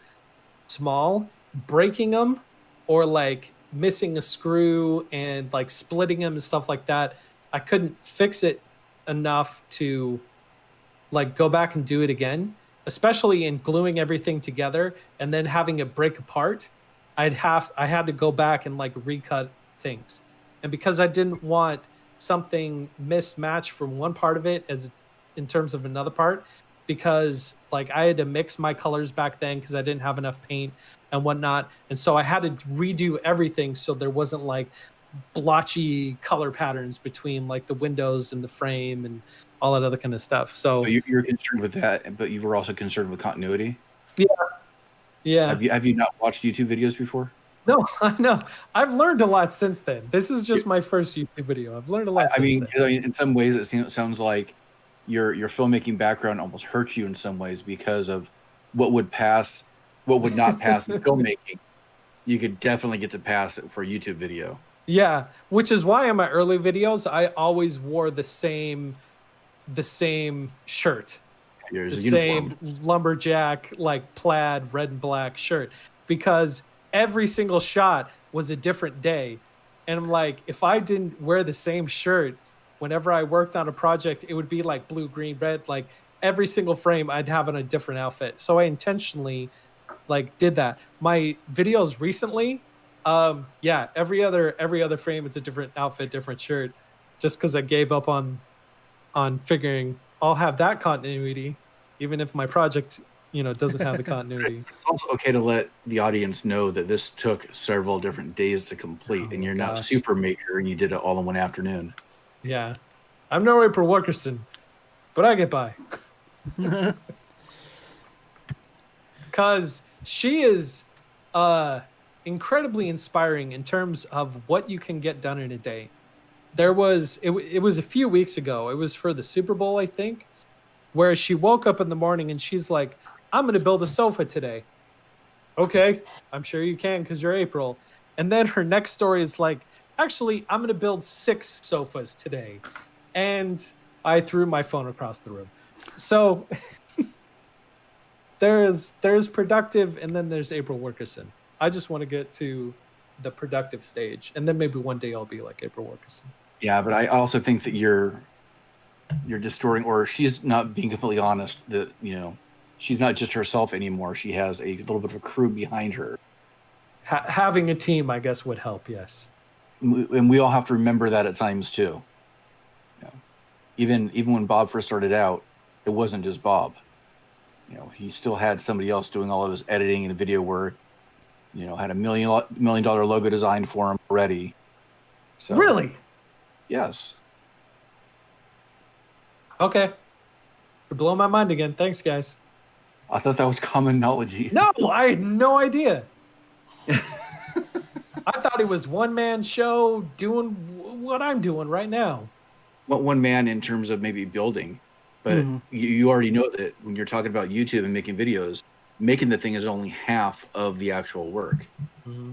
small, breaking them or like missing a screw and like splitting them and stuff like that, I couldn't fix it enough to like go back and do it again, especially in gluing everything together and then having it break apart. I had to go back and like recut things. And because I didn't want something mismatched from one part of it as in terms of another part, because like I had to mix my colors back then because I didn't have enough paint and whatnot. And so I had to redo everything so there wasn't like blotchy color patterns between like the windows and the frame and all that other kind of stuff. So So you're concerned with that, but you were also concerned with continuity. yeah, Yeah. Have you not watched YouTube videos before? No, I know. I've learned a lot since then. This is just my first YouTube video. I've learned a lot I since mean, then. 'cause, I mean, in some ways, sounds like your filmmaking background almost hurts you in some ways because of what would pass, what would not pass in filmmaking. You could definitely get to pass it for a YouTube video. Yeah, which is why in my early videos I always wore the same shirt, There's the a uniform. same lumberjack like plaid red and black shirt, because every single shot was a different day. And I'm like, if I didn't wear the same shirt whenever I worked on a project, it would be like blue, green, red. Like every single frame I'd have on a different outfit. So I intentionally like did that. My videos recently, yeah, every other frame it's a different outfit, different shirt, just because I gave up on figuring I'll have that continuity, even if my project, doesn't have the continuity. It's also okay to let the audience know that this took several different days to complete, Oh and my you're not gosh. super maker and you did it all in one afternoon. Yeah, I'm no April Wilkerson, but I get by. Because she is incredibly inspiring in terms of what you can get done in a day. It was a few weeks ago. It was for the Super Bowl, I think, where she woke up in the morning and she's like, "I'm going to build a sofa today." Okay, I'm sure you can because you're April. And then her next story is like, "Actually, I'm going to build 6 sofas today." And I threw my phone across the room. So there's productive, and then there's April Wilkerson. I just want to get to the productive stage, and then maybe one day I'll be like April Wilkerson. Yeah, but I also think that you're distorting, or she's not being completely honest that, she's not just herself anymore. She has a little bit of a crew behind her. Having a team, I guess, would help. Yes. And we all have to remember that at times too. Even when Bob first started out, it wasn't just Bob. He still had somebody else doing all of his editing and video work. Had $1 million logo designed for him already. So Really? yes. Okay. You're blowing my mind again. Thanks, guys. I thought that was common knowledge. No, I had no idea. I thought it was one-man show doing what I'm doing right now. One man in terms of maybe building, but you already know that when you're talking about YouTube and making videos, making the thing is only half of the actual work. Mm-hmm.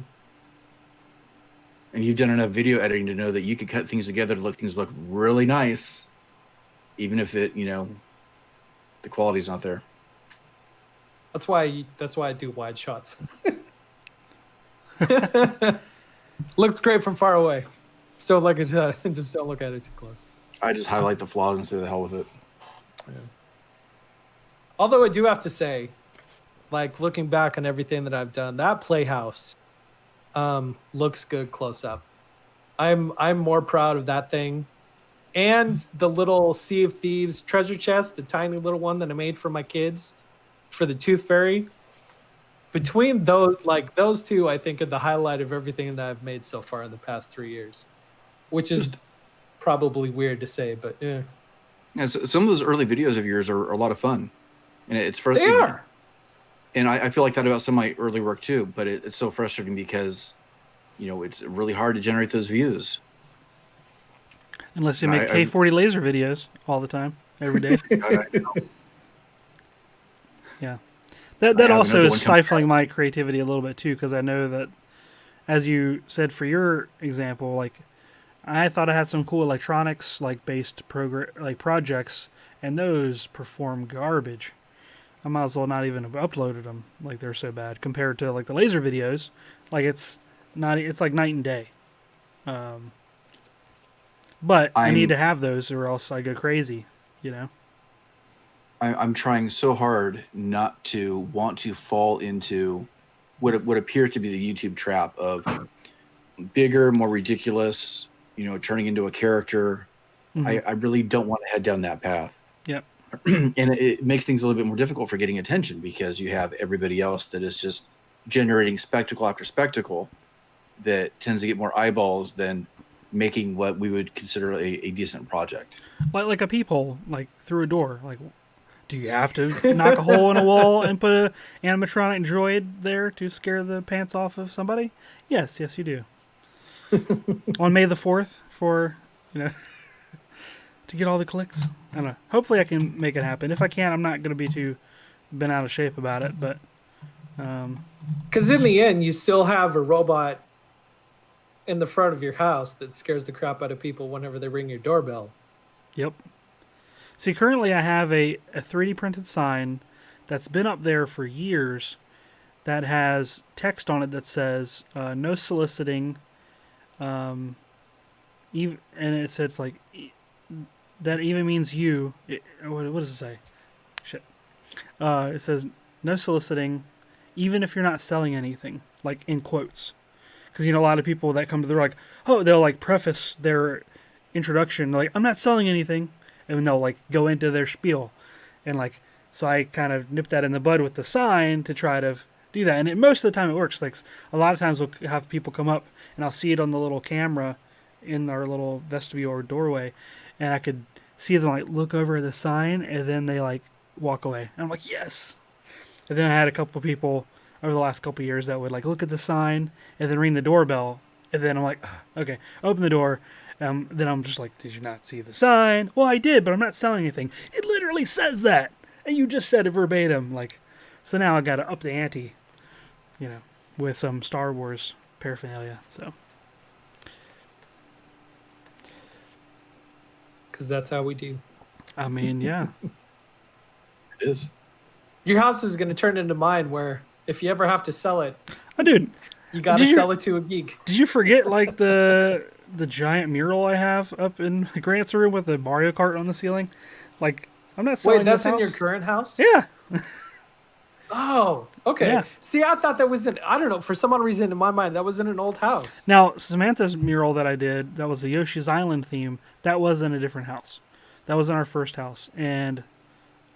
And you've done enough video editing to know that you can cut things together to things look really nice, even if it, the quality's not there. That's why I do wide shots. Looks great from far away. Still like it. Just don't look at it too close. I just highlight the flaws and say the hell with it. Yeah. Although I do have to say, like looking back on everything that I've done, that playhouse looks good close up. I'm more proud of that thing, and the little Sea of Thieves treasure chest, the tiny little one that I made for my kids for the Tooth Fairy. Between those two, I think are the highlight of everything that I've made so far in the past 3 years, which is probably weird to say, but yeah. Yeah, so some of those early videos of yours are a lot of fun, and it's They frustrating. are. And I feel like that about some of my early work too, but it's so frustrating because, it's really hard to generate those views. Unless you make K40 laser videos all the time, every day. Yeah. That also is stifling my creativity a little bit too, because I know that, as you said for your example, like I thought I had some cool electronics based projects, and those perform garbage. I might as well not even have uploaded them. Like they're so bad compared to the laser videos. It's like night and day. But I need to have those or else I go crazy, I'm trying so hard not to want to fall into what appears to be the YouTube trap of bigger, more ridiculous, turning into a character. Mm-hmm. I really don't want to head down that path. Yep. And it makes things a little bit more difficult for getting attention because you have everybody else that is just generating spectacle after spectacle that tends to get more eyeballs than making what we would consider a decent project. Like a peephole, through a door. Do you have to knock a hole in a wall and put a animatronic droid there to scare the pants off of somebody? Yes, you do. On May the 4th for, to get all the clicks. I don't know. Hopefully I can make it happen. If I can't, I'm not going to be too bent out of shape about it, but... Because in the end, you still have a robot in the front of your house that scares the crap out of people whenever they ring your doorbell. Yep. See, currently I have a 3D printed sign that's been up there for years that has text on it that says, no soliciting, and it says, like, that even means you. What does it say? Shit. It says, no soliciting, even if you're not selling anything, like, in quotes. Because, a lot of people that come to, they're like, they'll, like, preface their introduction, like, I'm not selling anything. And they'll, like, go into their spiel. And, like, so I kind of nipped that in the bud with the sign to try to do that. And most of the time it works. Like, a lot of times we'll have people come up and I'll see it on the little camera in our little vestibule or doorway. And I could see them, like, look over at the sign and then they, like, walk away. And I'm like, yes! And then I had a couple people over the last couple of years that would, like, look at the sign and then ring the doorbell. And then I'm like, okay, open the door. Then I'm just like, did you not see the sign? Well, I did, but I'm not selling anything. It literally says that. And you just said it verbatim. Like, so now I got to up the ante, with some Star Wars paraphernalia. So. Because that's how we do. I mean, yeah. It is. Your house is going to turn into mine where if you ever have to sell it, oh, dude, you got to sell it to a geek. Did you forget, like, the giant mural I have up in Grant's room with the Mario Kart on the ceiling? Like, I'm not selling. Wait, that's this in house. your current house? Yeah. Oh, okay. Yeah. See, I thought that was I don't know, for some odd reason in my mind, that was in an old house. Now, Samantha's mural that I did, that was a Yoshi's Island theme, that was in a different house. That was in our first house. And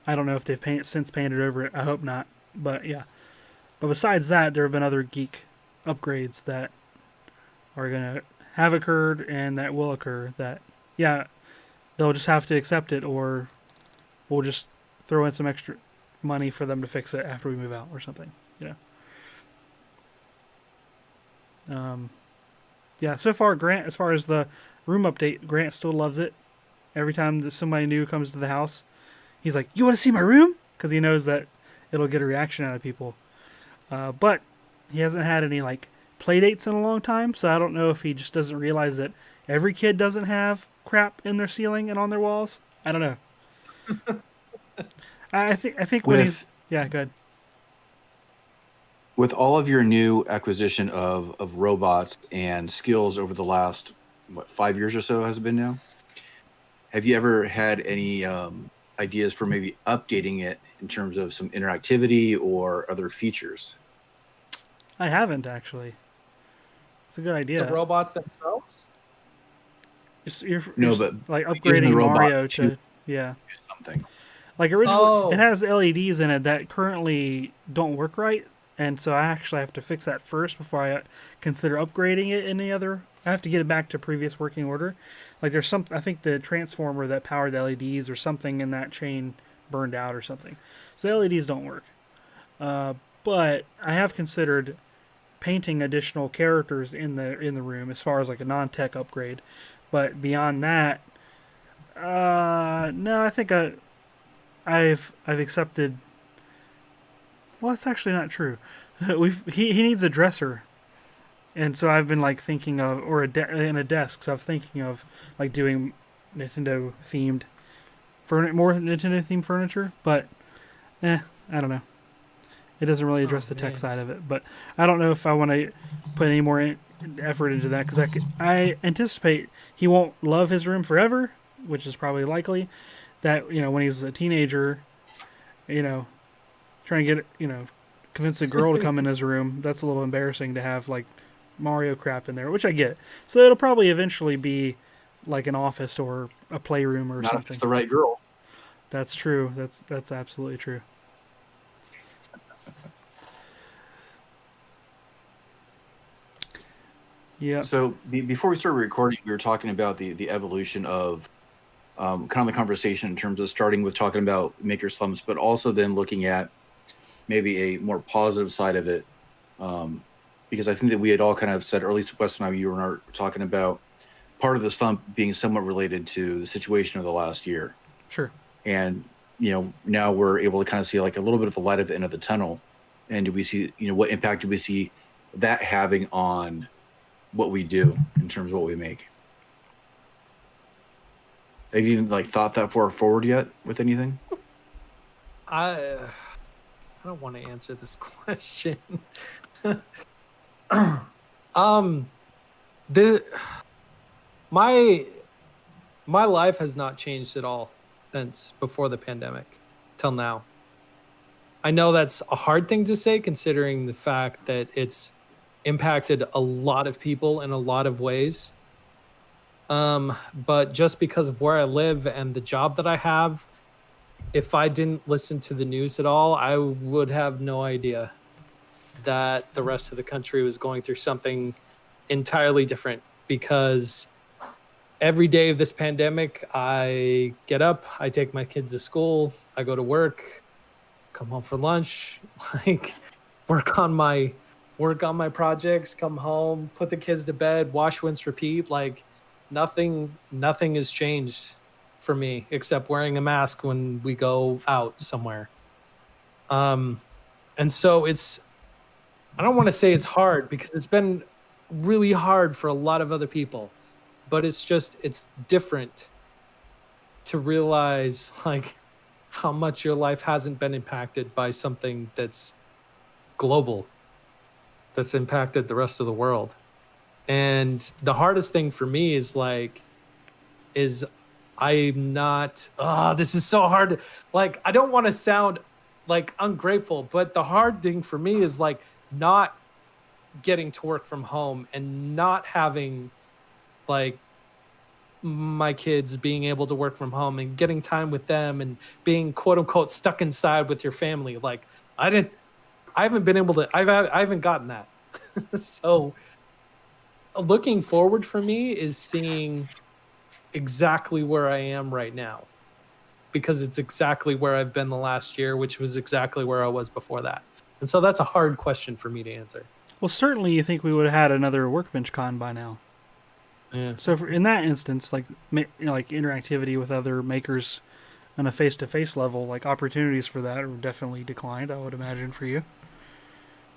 I don't know if they've since painted over it. I hope not. But, yeah. But besides that, there have been other geek upgrades that are going to have occurred and that will occur that, yeah, they'll just have to accept it, or we'll just throw in some extra money for them to fix it after we move out or something. Yeah, so far, Grant, as far as the room update, Grant still loves it. Every time that somebody new comes to the house, he's like, you want to see my room? Because he knows that it'll get a reaction out of people. But he hasn't had any, like, play dates in a long time, so I don't know if he just doesn't realize that every kid doesn't have crap in their ceiling and on their walls. I don't know. I think when he's... Yeah, go ahead. With all of your new acquisition of robots and skills over the last, 5 years or so has it been now? Have you ever had any ideas for maybe updating it in terms of some interactivity or other features? I haven't, actually. It's a good idea. The robots themselves? No, but like upgrading Mario to do something. Like originally, it has LEDs in it that currently don't work right, and so I actually have to fix that first before I consider upgrading it any other. I have to get it back to previous working order. Like there's I think the transformer that powered the LEDs or something in that chain burned out or something, so the LEDs don't work. But I have considered painting additional characters in the room as far as like a non-tech upgrade. But beyond that, no, I think I've accepted. Well, that's actually not true. He needs a dresser, and so I've been like thinking of in a desk. So I'm thinking of like doing Nintendo themed more Nintendo themed furniture. But I don't know. It doesn't really address the tech side of it. But I don't know if I want to put any more effort into that, because I anticipate he won't love his room forever, which is probably likely. That, when he's a teenager, trying to get, convince a girl to come in his room, that's a little embarrassing to have like Mario crap in there, which I get. So it'll probably eventually be like an office or a playroom or something. Not just the right girl. That's true. That's absolutely true. Yeah. So before we started recording, we were talking about the evolution of kind of the conversation in terms of starting with talking about maker slumps, but also then looking at maybe a more positive side of it. Because I think that we had all kind of said, or at least Wes and I, you were talking about part of the slump being somewhat related to the situation of the last year. Sure. And, now we're able to kind of see like a little bit of a light at the end of the tunnel. And do we see, what impact do we see that having on what we do in terms of what we make? Have you even like thought that far forward yet with anything? I don't want to answer this question. the my life has not changed at all since before the pandemic till now. I know that's a hard thing to say considering the fact that it's impacted a lot of people in a lot of ways. But just because of where I live and the job that I have, if I didn't listen to the news at all, I would have no idea that the rest of the country was going through something entirely different, because every day of this pandemic, I get up, I take my kids to school, I go to work, come home for lunch, like work on my projects, come home, put the kids to bed, wash, rinse, repeat. Like nothing has changed for me except wearing a mask when we go out somewhere. And so I don't want to say it's hard, because it's been really hard for a lot of other people, but it's different to realize like how much your life hasn't been impacted by something that's global, that's impacted the rest of the world. And the hardest thing for me is I'm not, this is so hard. Like, I don't want to sound like ungrateful, but the hard thing for me is like not getting to work from home and not having like my kids being able to work from home and getting time with them and being quote unquote stuck inside with your family. Like I haven't been able to, I haven't gotten that. So looking forward for me is seeing exactly where I am right now, because it's exactly where I've been the last year, which was exactly where I was before that. And so that's a hard question for me to answer. Well, certainly you think we would have had another Workbench Con by now. Yeah. So in that instance, like like interactivity with other makers on a face-to-face level, like opportunities for that are definitely declined, I would imagine, for you.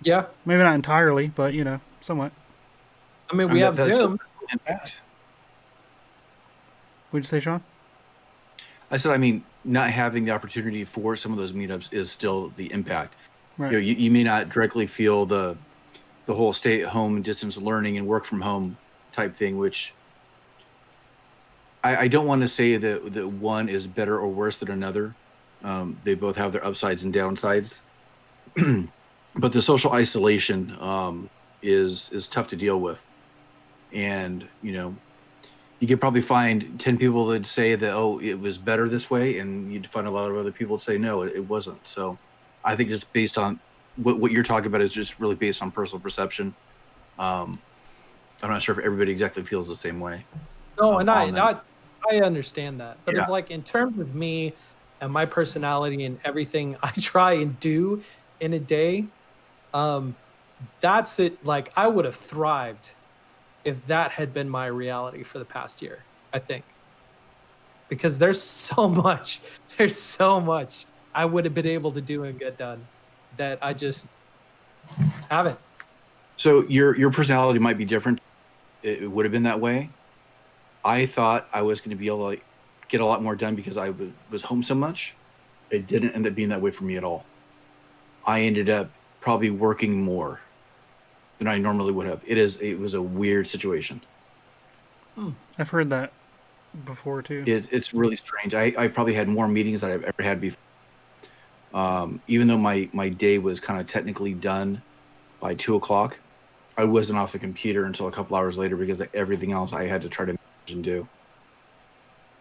Yeah. Maybe not entirely, but somewhat. I mean, we have Zoom. Impact. What'd you say, Sean? I said, I mean, not having the opportunity for some of those meetups is still the impact. Right. You may not directly feel the whole stay at home, distance learning, and work from home type thing, which I don't want to say that one is better or worse than another. They both have their upsides and downsides. But the social isolation is tough to deal with. And, you could probably find 10 people that say that, oh, it was better this way. And you'd find a lot of other people say, no, it wasn't. So I think just based on what you're talking about is just really based on personal perception. I'm not sure if everybody exactly feels the same way. No, and I understand that. But It's like in terms of me and my personality and everything I try and do in a day, that's it. Like I would have thrived if that had been my reality for the past year, I think. Because there's so much I would have been able to do and get done that I just haven't. So your personality might be different. It would have been that way. I thought I was going to be able to get a lot more done because I was home so much. It didn't end up being that way for me at all. I ended up probably working more than I normally would have. It was a weird situation. I've heard that before too. It's really strange. I probably had more meetings than I've ever had before. Even though my day was kind of technically done by 2:00, I wasn't off the computer until a couple hours later because of everything else I had to try to manage and do.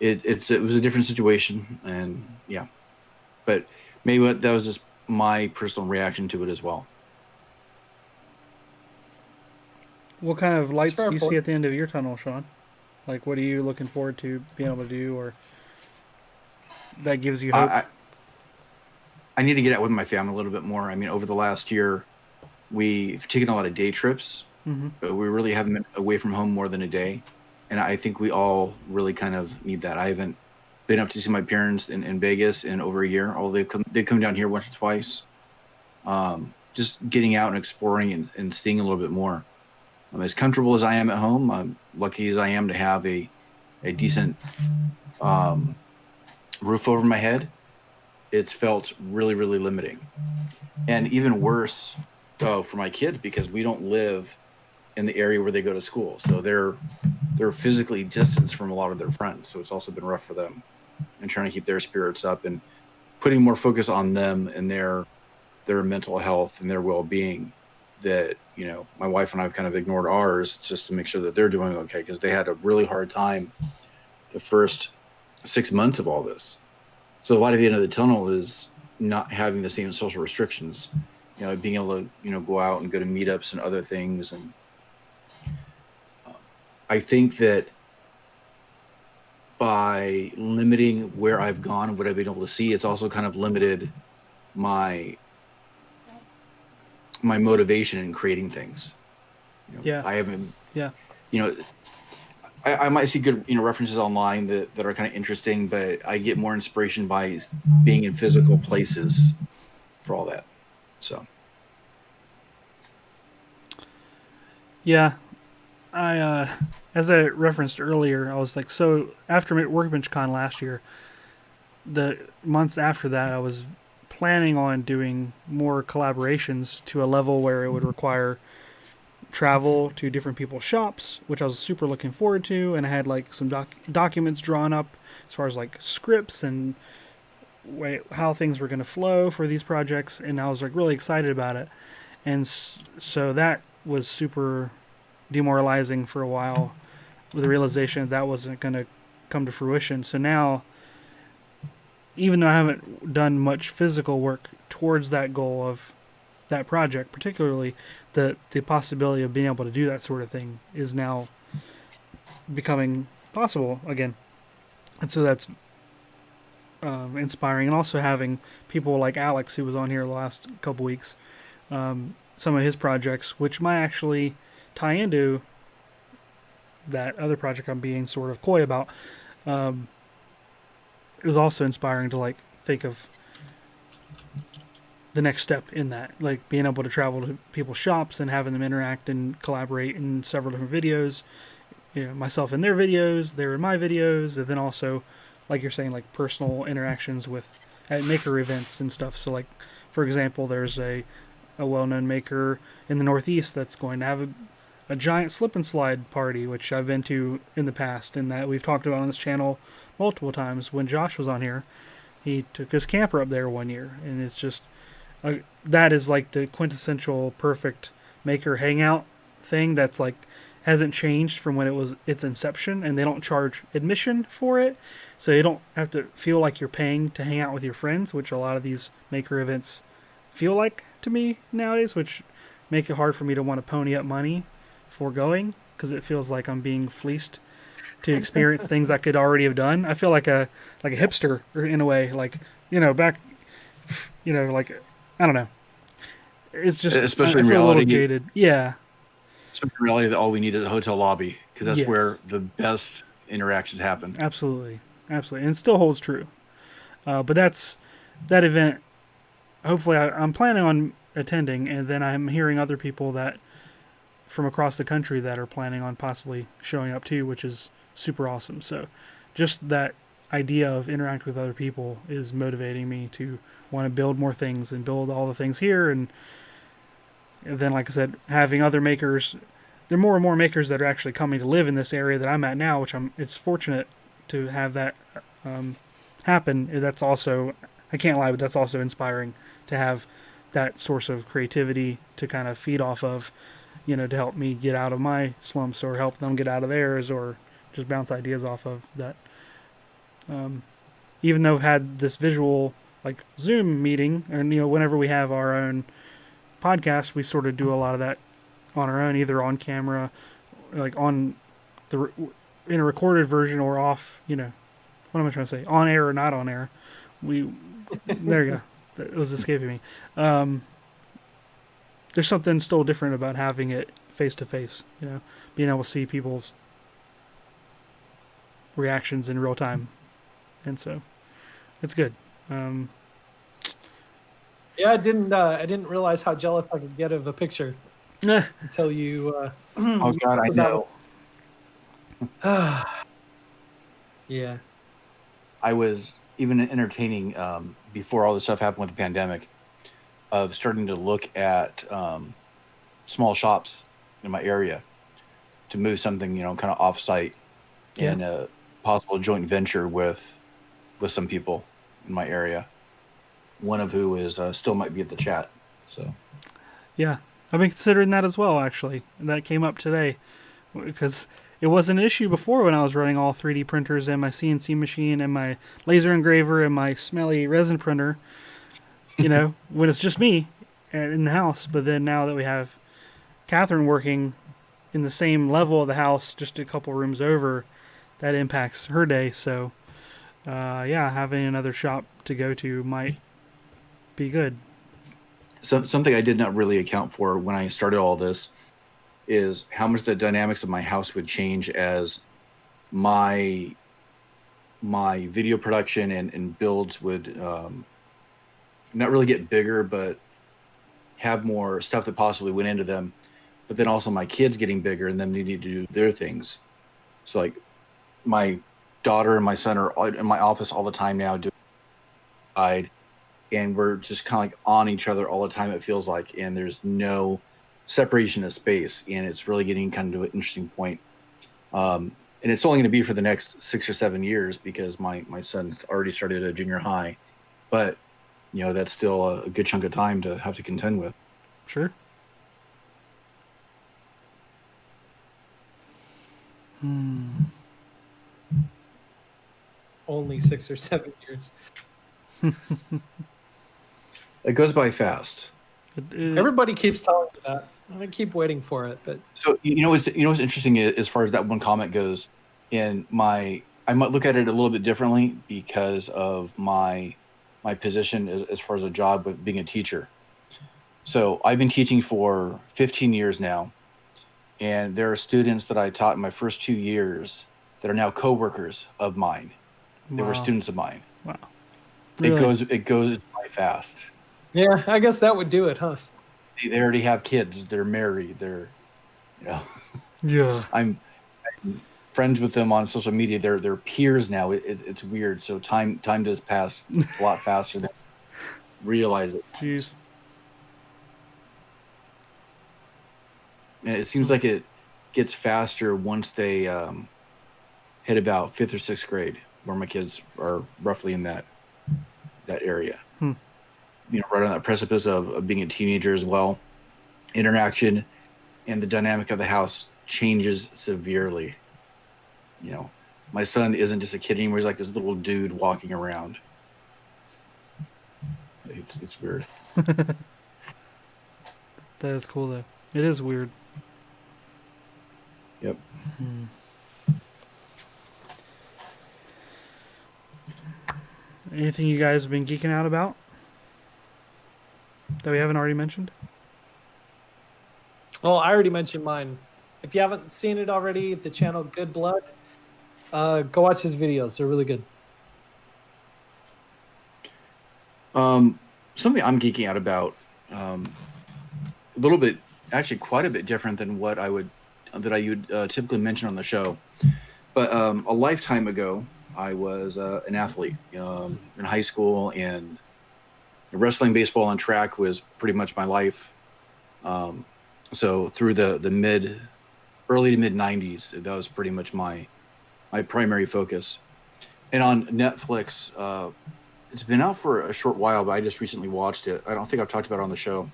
It was a different situation, and yeah, but maybe that was just my personal reaction to it as well. What kind of lights do you see at the end of your tunnel, Sean? Like, what are you looking forward to being able to do, or that gives you hope? I need to get out with my family a little bit more. I mean, over the last year, we've taken a lot of day trips, but we really haven't been away from home more than a day. And I think we all really kind of need that. I haven't been up to see my parents in Vegas in over a year, although they've come down here once or twice. Just getting out and exploring and seeing a little bit more. I'm as comfortable as I am at home. I'm lucky as I am to have a decent roof over my head. It's felt really, really limiting. And even worse, though, for my kids, because we don't live in the area where they go to school. So they're physically distanced from a lot of their friends. So it's also been rough for them, and trying to keep their spirits up and putting more focus on them and their mental health and their well-being, that, you know, my wife and I have kind of ignored ours just to make sure that they're doing okay, because they had a really hard time the first 6 months of all this. So the light at the end of the tunnel is not having the same social restrictions, you know, being able to, you know, go out and go to meetups and other things. And I think that by limiting where I've gone and what I've been able to see, it's also kind of limited my motivation in creating things. You know, Yeah. I haven't. Yeah. You know, I might see good, you know, references online that are kind of interesting, but I get more inspiration by being in physical places for all that. So. Yeah. I as I referenced earlier, I was like, so after Workbench Con last year, the months after that, I was planning on doing more collaborations to a level where it would require travel to different people's shops, which I was super looking forward to. And I had like some documents drawn up as far as like scripts and how things were going to flow for these projects. And I was like really excited about it. And so that was super demoralizing for a while, with the realization that wasn't going to come to fruition. So now, even though I haven't done much physical work towards that goal of that project, particularly the possibility of being able to do that sort of thing is now becoming possible again. And so that's inspiring. And also having people like Alex, who was on here the last couple weeks, some of his projects, which might actually tie into that other project I'm being sort of coy about. It was also inspiring to like think of the next step in that, like being able to travel to people's shops and having them interact and collaborate in several different videos. You know, myself in their videos, they were in my videos, and then also, like you're saying, like personal interactions at maker events and stuff. So like, for example, there's a well-known maker in the Northeast that's going to have a giant slip and slide party, which I've been to in the past, and that we've talked about on this channel multiple times. When Josh was on here, he took his camper up there one year, and it's just that is like the quintessential perfect maker hangout thing that's like hasn't changed from when it was its inception, and they don't charge admission for it, so you don't have to feel like you're paying to hang out with your friends, which a lot of these maker events feel like to me nowadays, which make it hard for me to want to pony up money for going, because it feels like I'm being fleeced to experience things I could already have done. I feel like a hipster in a way, like, you know, back, you know, like, I don't know. It's just, especially I in feel reality, a little jaded. Yeah. Especially in reality, that all we need is a hotel lobby, because that's Yes. where the best interactions happen. Absolutely. And it still holds true. But that event, hopefully I'm planning on attending, and then I'm hearing other people that from across the country that are planning on possibly showing up too, which is super awesome. So just that idea of interacting with other people is motivating me to want to build more things and build all the things here. And then, like I said, having other makers, there are more and more makers that are actually coming to live in this area that I'm at now, which it's fortunate to have that happen. That's also, I can't lie, but that's also inspiring to have that source of creativity to kind of feed off of, you know, to help me get out of my slumps or help them get out of theirs, or just bounce ideas off of that. Even though I've had this visual like Zoom meeting, and you know, whenever we have our own podcast, we sort of do a lot of that on our own, either on camera, like on in a recorded version, or off, you know, what am I trying to say? On air or not on air. There you go. That was escaping me. There's something still different about having it face to face, being able to see people's reactions in real time. And so it's good. Yeah, I didn't realize how jealous I could get of a picture until you. Oh God, I know. Yeah. I was even entertaining before all this stuff happened with the pandemic, of starting to look at small shops in my area to move something, kind of off-site in a possible joint venture with some people in my area. One of who is still might be at the chat. So yeah, I've been considering that as well, actually. And that came up today because it was an issue before when I was running all 3D printers and my CNC machine and my laser engraver and my smelly resin printer, when it's just me in the house. But then now that we have Catherine working in the same level of the house, just a couple rooms over, that impacts her day. So, having another shop to go to might be good. Something I did not really account for when I started all this is how much the dynamics of my house would change as my video production and builds would not really get bigger, but have more stuff that possibly went into them. But then also my kids getting bigger and then needing to do their things. So like my daughter and my son are in my office all the time now doing, and we're just kind of like on each other all the time, it feels like, and there's no separation of space, and it's really getting kind of to an interesting point. And it's only going to be for the next 6 or 7 years because my son's already started a junior high, but that's still a good chunk of time to have to contend with. Sure. Only 6 or 7 years. It goes by fast. Everybody keeps telling me that. I keep waiting for it, but so what's interesting as far as that one comment goes, I might look at it a little bit differently because of my position as far as a job with being a teacher. So I've been teaching for 15 years now, and there are students that I taught in my first 2 years that are now coworkers of mine. They were students of mine. Wow. Really? It goes by fast. Yeah, I guess that would do it, huh? They already have kids. They're married. They're, Yeah. I'm friends with them on social media. They're peers now. It's weird. So time does pass a lot faster than I realize it. Jeez. And it seems like it gets faster once they hit about 5th or 6th grade, where my kids are roughly in that area. Right on that precipice of being a teenager as well. Interaction and the dynamic of the house changes severely. My son isn't just a kid anymore. He's like this little dude walking around. It's weird. That is cool, though. It is weird. Yep. Anything you guys have been geeking out about that we haven't already mentioned? Well, I already mentioned mine. If you haven't seen it already, the channel Good Blood, go watch his videos. They're really good. Something I'm geeking out about, a little bit, actually quite a bit different than what I would typically mention on the show. But a lifetime ago, I was an athlete in high school, and wrestling, baseball, and track was pretty much my life. So through the early to mid 90s, that was pretty much my primary focus. And on Netflix, it's been out for a short while, but I just recently watched it. I don't think I've talked about it on the show.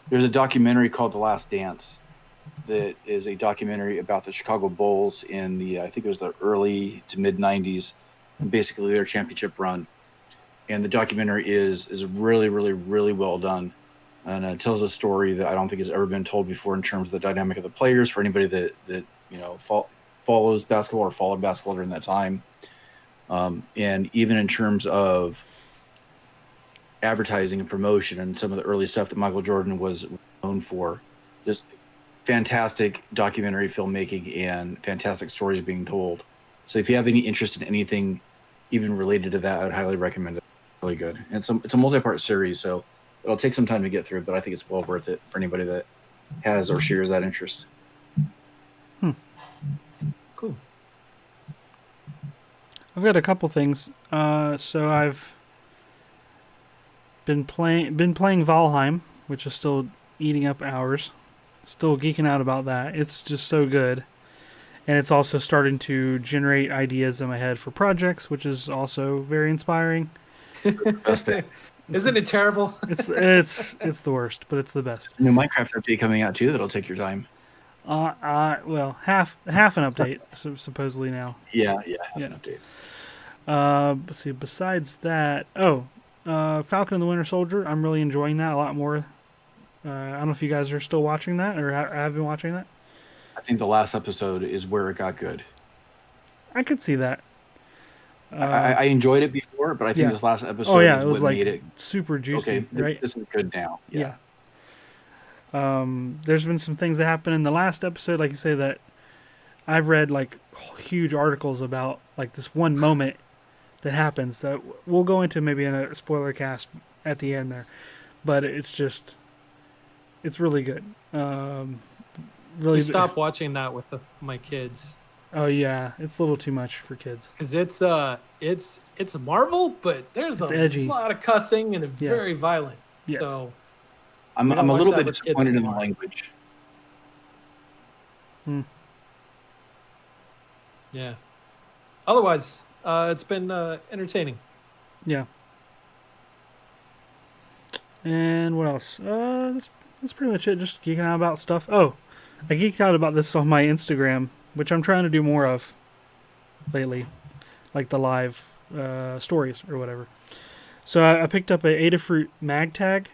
There's a documentary called The Last Dance that is a documentary about the Chicago Bulls in I think it was the early to mid 90s, and basically their championship run. And the documentary is really, really, really well done. And it tells a story that I don't think has ever been told before in terms of the dynamic of the players, for anybody that follows basketball or followed basketball during that time. And even in terms of advertising and promotion and some of the early stuff that Michael Jordan was known for, just fantastic documentary filmmaking and fantastic stories being told. So if you have any interest in anything even related to that, I would highly recommend it. Really good. And it's a multi-part series, so it'll take some time to get through, but I think it's well worth it for anybody that has or shares that interest. Cool. I've got a couple things. So I've been playing Valheim, which is still eating up hours. Still geeking out about that. It's just so good. And it's also starting to generate ideas in my head for projects, which is also very inspiring. Best thing. Isn't it terrible? It's the worst, but it's the best. New Minecraft update coming out too. That'll take your time. Well, half an update supposedly now. Yeah, an update. Let's see. Besides that, Falcon and the Winter Soldier. I'm really enjoying that a lot more. I don't know if you guys are still watching that or have been watching that. I think the last episode is where it got good. I could see that. I enjoyed it before, but I think this last episode is it was what like made it super juicy. Okay, right? This is good now. Yeah. There's been some things that happened in the last episode, like you say, that I've read like huge articles about, like this one moment that happens that we'll go into maybe in a spoiler cast at the end there, but it's really good. Really, stop watching that with my kids. Oh yeah, it's a little too much for kids. Because it's Marvel, but there's a edgy. lot of cussing and very violent. Yes. So I'm a little bit disappointed in the language. Yeah. Otherwise, it's been entertaining. Yeah. And what else? That's pretty much it. Just geeking out about stuff. Oh, I geeked out about this on my Instagram, which I'm trying to do more of lately, like the live stories or whatever. So I picked up a Adafruit Magtag,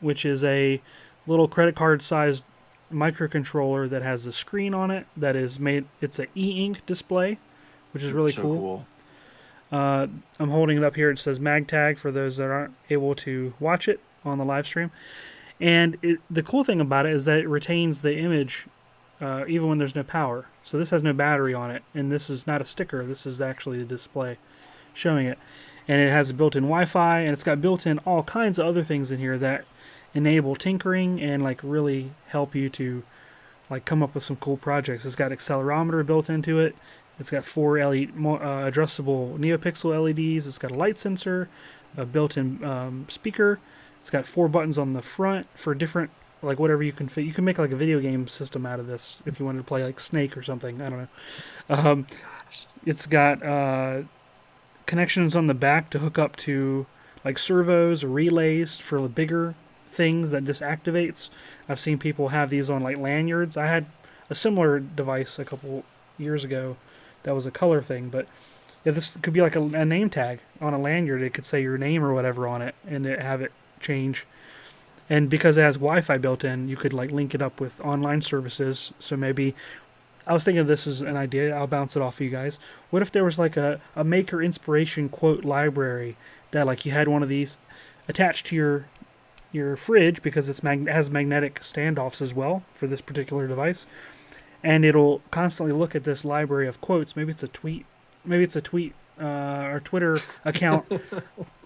which is a little credit card sized microcontroller that has a screen on it that is made. It's an e-ink display, which is really cool. I'm holding it up here. It says Magtag for those that aren't able to watch it on the live stream. And the cool thing about it is that it retains the image even when there's no power. So this has no battery on it, and this is not a sticker. This is actually the display showing it. And it has a built-in Wi-Fi, and it's got built-in all kinds of other things in here that enable tinkering and like really help you to like come up with some cool projects. It's got accelerometer built into it. It's got 4 LED addressable NeoPixel LEDs. It's got a light sensor, a built-in speaker. It's got 4 buttons on the front for different, like whatever you can fit. You can make like a video game system out of this if you wanted to play like Snake or something. I don't know. It's got connections on the back to hook up to like servos or relays for the bigger things that this activates. I've seen people have these on like lanyards. I had a similar device a couple years ago that was a color thing, but yeah, this could be like a name tag on a lanyard. It could say your name or whatever on it and have it change. And because it has Wi-Fi built in, you could like link it up with online services. So maybe I was thinking this is an idea. I'll bounce it off of you guys. What if there was like a maker inspiration quote library that like you had one of these attached to your fridge because it has magnetic standoffs as well for this particular device, and it'll constantly look at this library of quotes. Maybe it's a tweet or Twitter account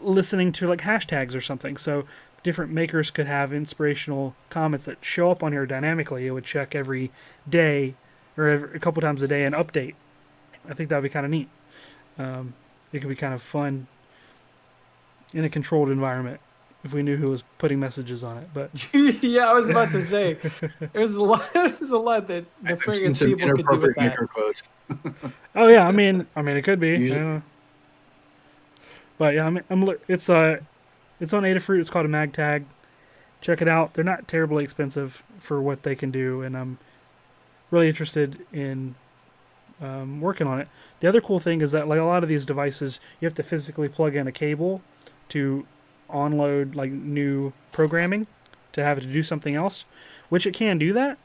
listening to like hashtags or something. So different makers could have inspirational comments that show up on here dynamically. It would check every day or a couple times a day and update. I think that would be kind of neat. It could be kind of fun in a controlled environment if we knew who was putting messages on it. But yeah, I was about to say there's a lot that the friggin' people could do with that. Quotes. Oh yeah, I mean it could be. But yeah, it's on Adafruit. It's called a Magtag. Check it out. They're not terribly expensive for what they can do, and I'm really interested in working on it. The other cool thing is that like a lot of these devices, you have to physically plug in a cable to onload like new programming to have it to do something else, which it can do that,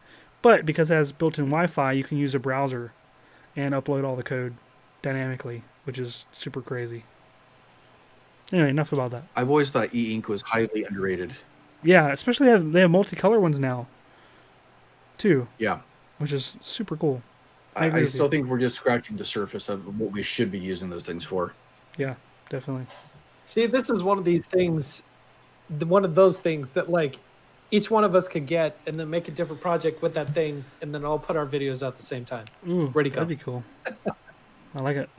but because it has built-in Wi-Fi, you can use a browser and upload all the code dynamically which is super crazy. Anyway, enough about that. I've always thought e-ink was highly underrated. Yeah, especially they have multicolor ones now, too, Yeah. which is super cool. agree I with still you. think we're just scratching the surface of what we should be using those things for. Yeah, definitely. See, this is one of these things, one of those things that like each one of us could get and then make a different project with that thing and then all put our videos out at the same time. Ooh, Ready to go. that'd be cool. I like it.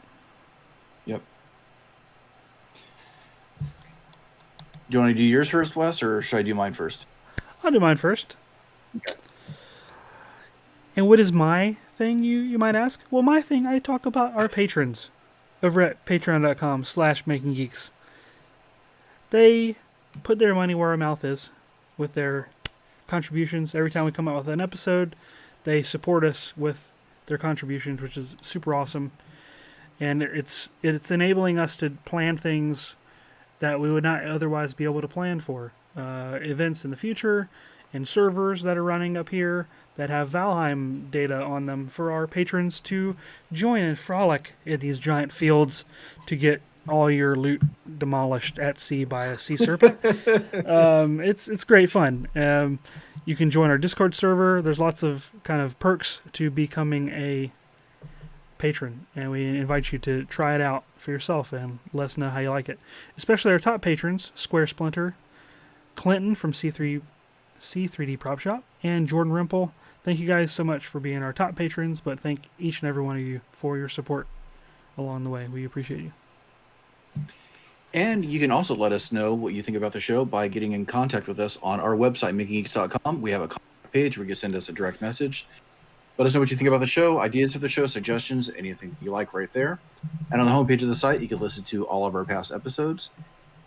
Yep. Do you want to do yours first, Wes, or should I do mine first? I'll do mine first. Okay. And what is my thing, you might ask? Well, my thing, I talk about our patrons over at patreon.com/makinggeeks. They put their money where our mouth is with their contributions. Every time we come out with an episode, they support us with their contributions, which is super awesome. And it's enabling us to plan things that we would not otherwise be able to plan for. Events in the future and servers that are running up here that have Valheim data on them for our patrons to join and frolic in these giant fields to get all your loot demolished at sea by a sea serpent. It's great fun. You can join our Discord server. There's lots of kind of perks to becoming a patron, and we invite you to try it out for yourself and let us know how you like it. Especially our top patrons, Square Splinter, Clinton from C3D Prop Shop, and Jordan Rimple. Thank you guys so much for being our top patrons, but thank each and every one of you for your support along the way. We appreciate you. And you can also let us know what you think about the show by getting in contact with us on our website, makinggeeks.com. We have a contact page where you can send us a direct message. Let us know what you think about the show, ideas for the show, suggestions, anything you like right there. And on the homepage of the site, you can listen to all of our past episodes.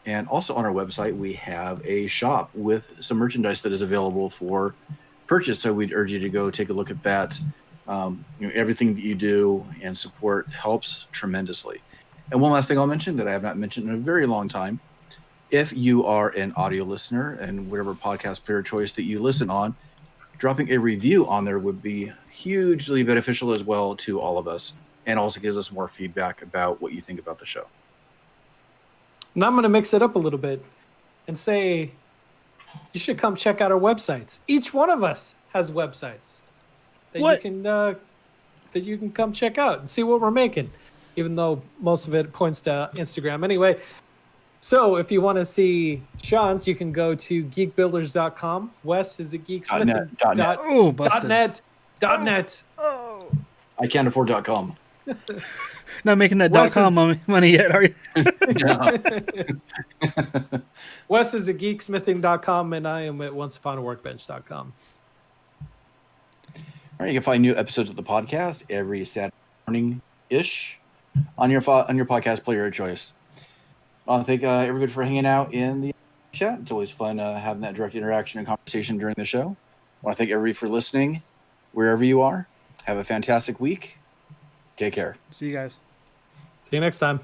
And also on our website, we have a shop with some merchandise that is available for purchase. So we'd urge you to go take a look at that. Everything that you do and support helps tremendously. And one last thing I'll mention that I have not mentioned in a very long time. If you are an audio listener and whatever podcast player choice that you listen on, dropping a review on there would be hugely beneficial as well to all of us, and also gives us more feedback about what you think about the show. And I'm going to mix it up a little bit and say you should come check out our websites. Each one of us has websites that you can come check out and see what we're making, even though most of it points to Instagram anyway. So if you want to see Sean's, you can go to geekbuilders.com. Wes is at geeksmith.net. .net. Oh. I can't afford .com. Not making that Wes .com money yet, are you? Wes is at geeksmithing.com, and I am at onceuponaworkbench.com. All right, you can find new episodes of the podcast every Saturday morning-ish on your podcast player of choice. I want to thank everybody for hanging out in the chat. It's always fun having that direct interaction and conversation during the show. I want to thank everybody for listening, wherever you are. Have a fantastic week. Take care. See you guys. See you next time.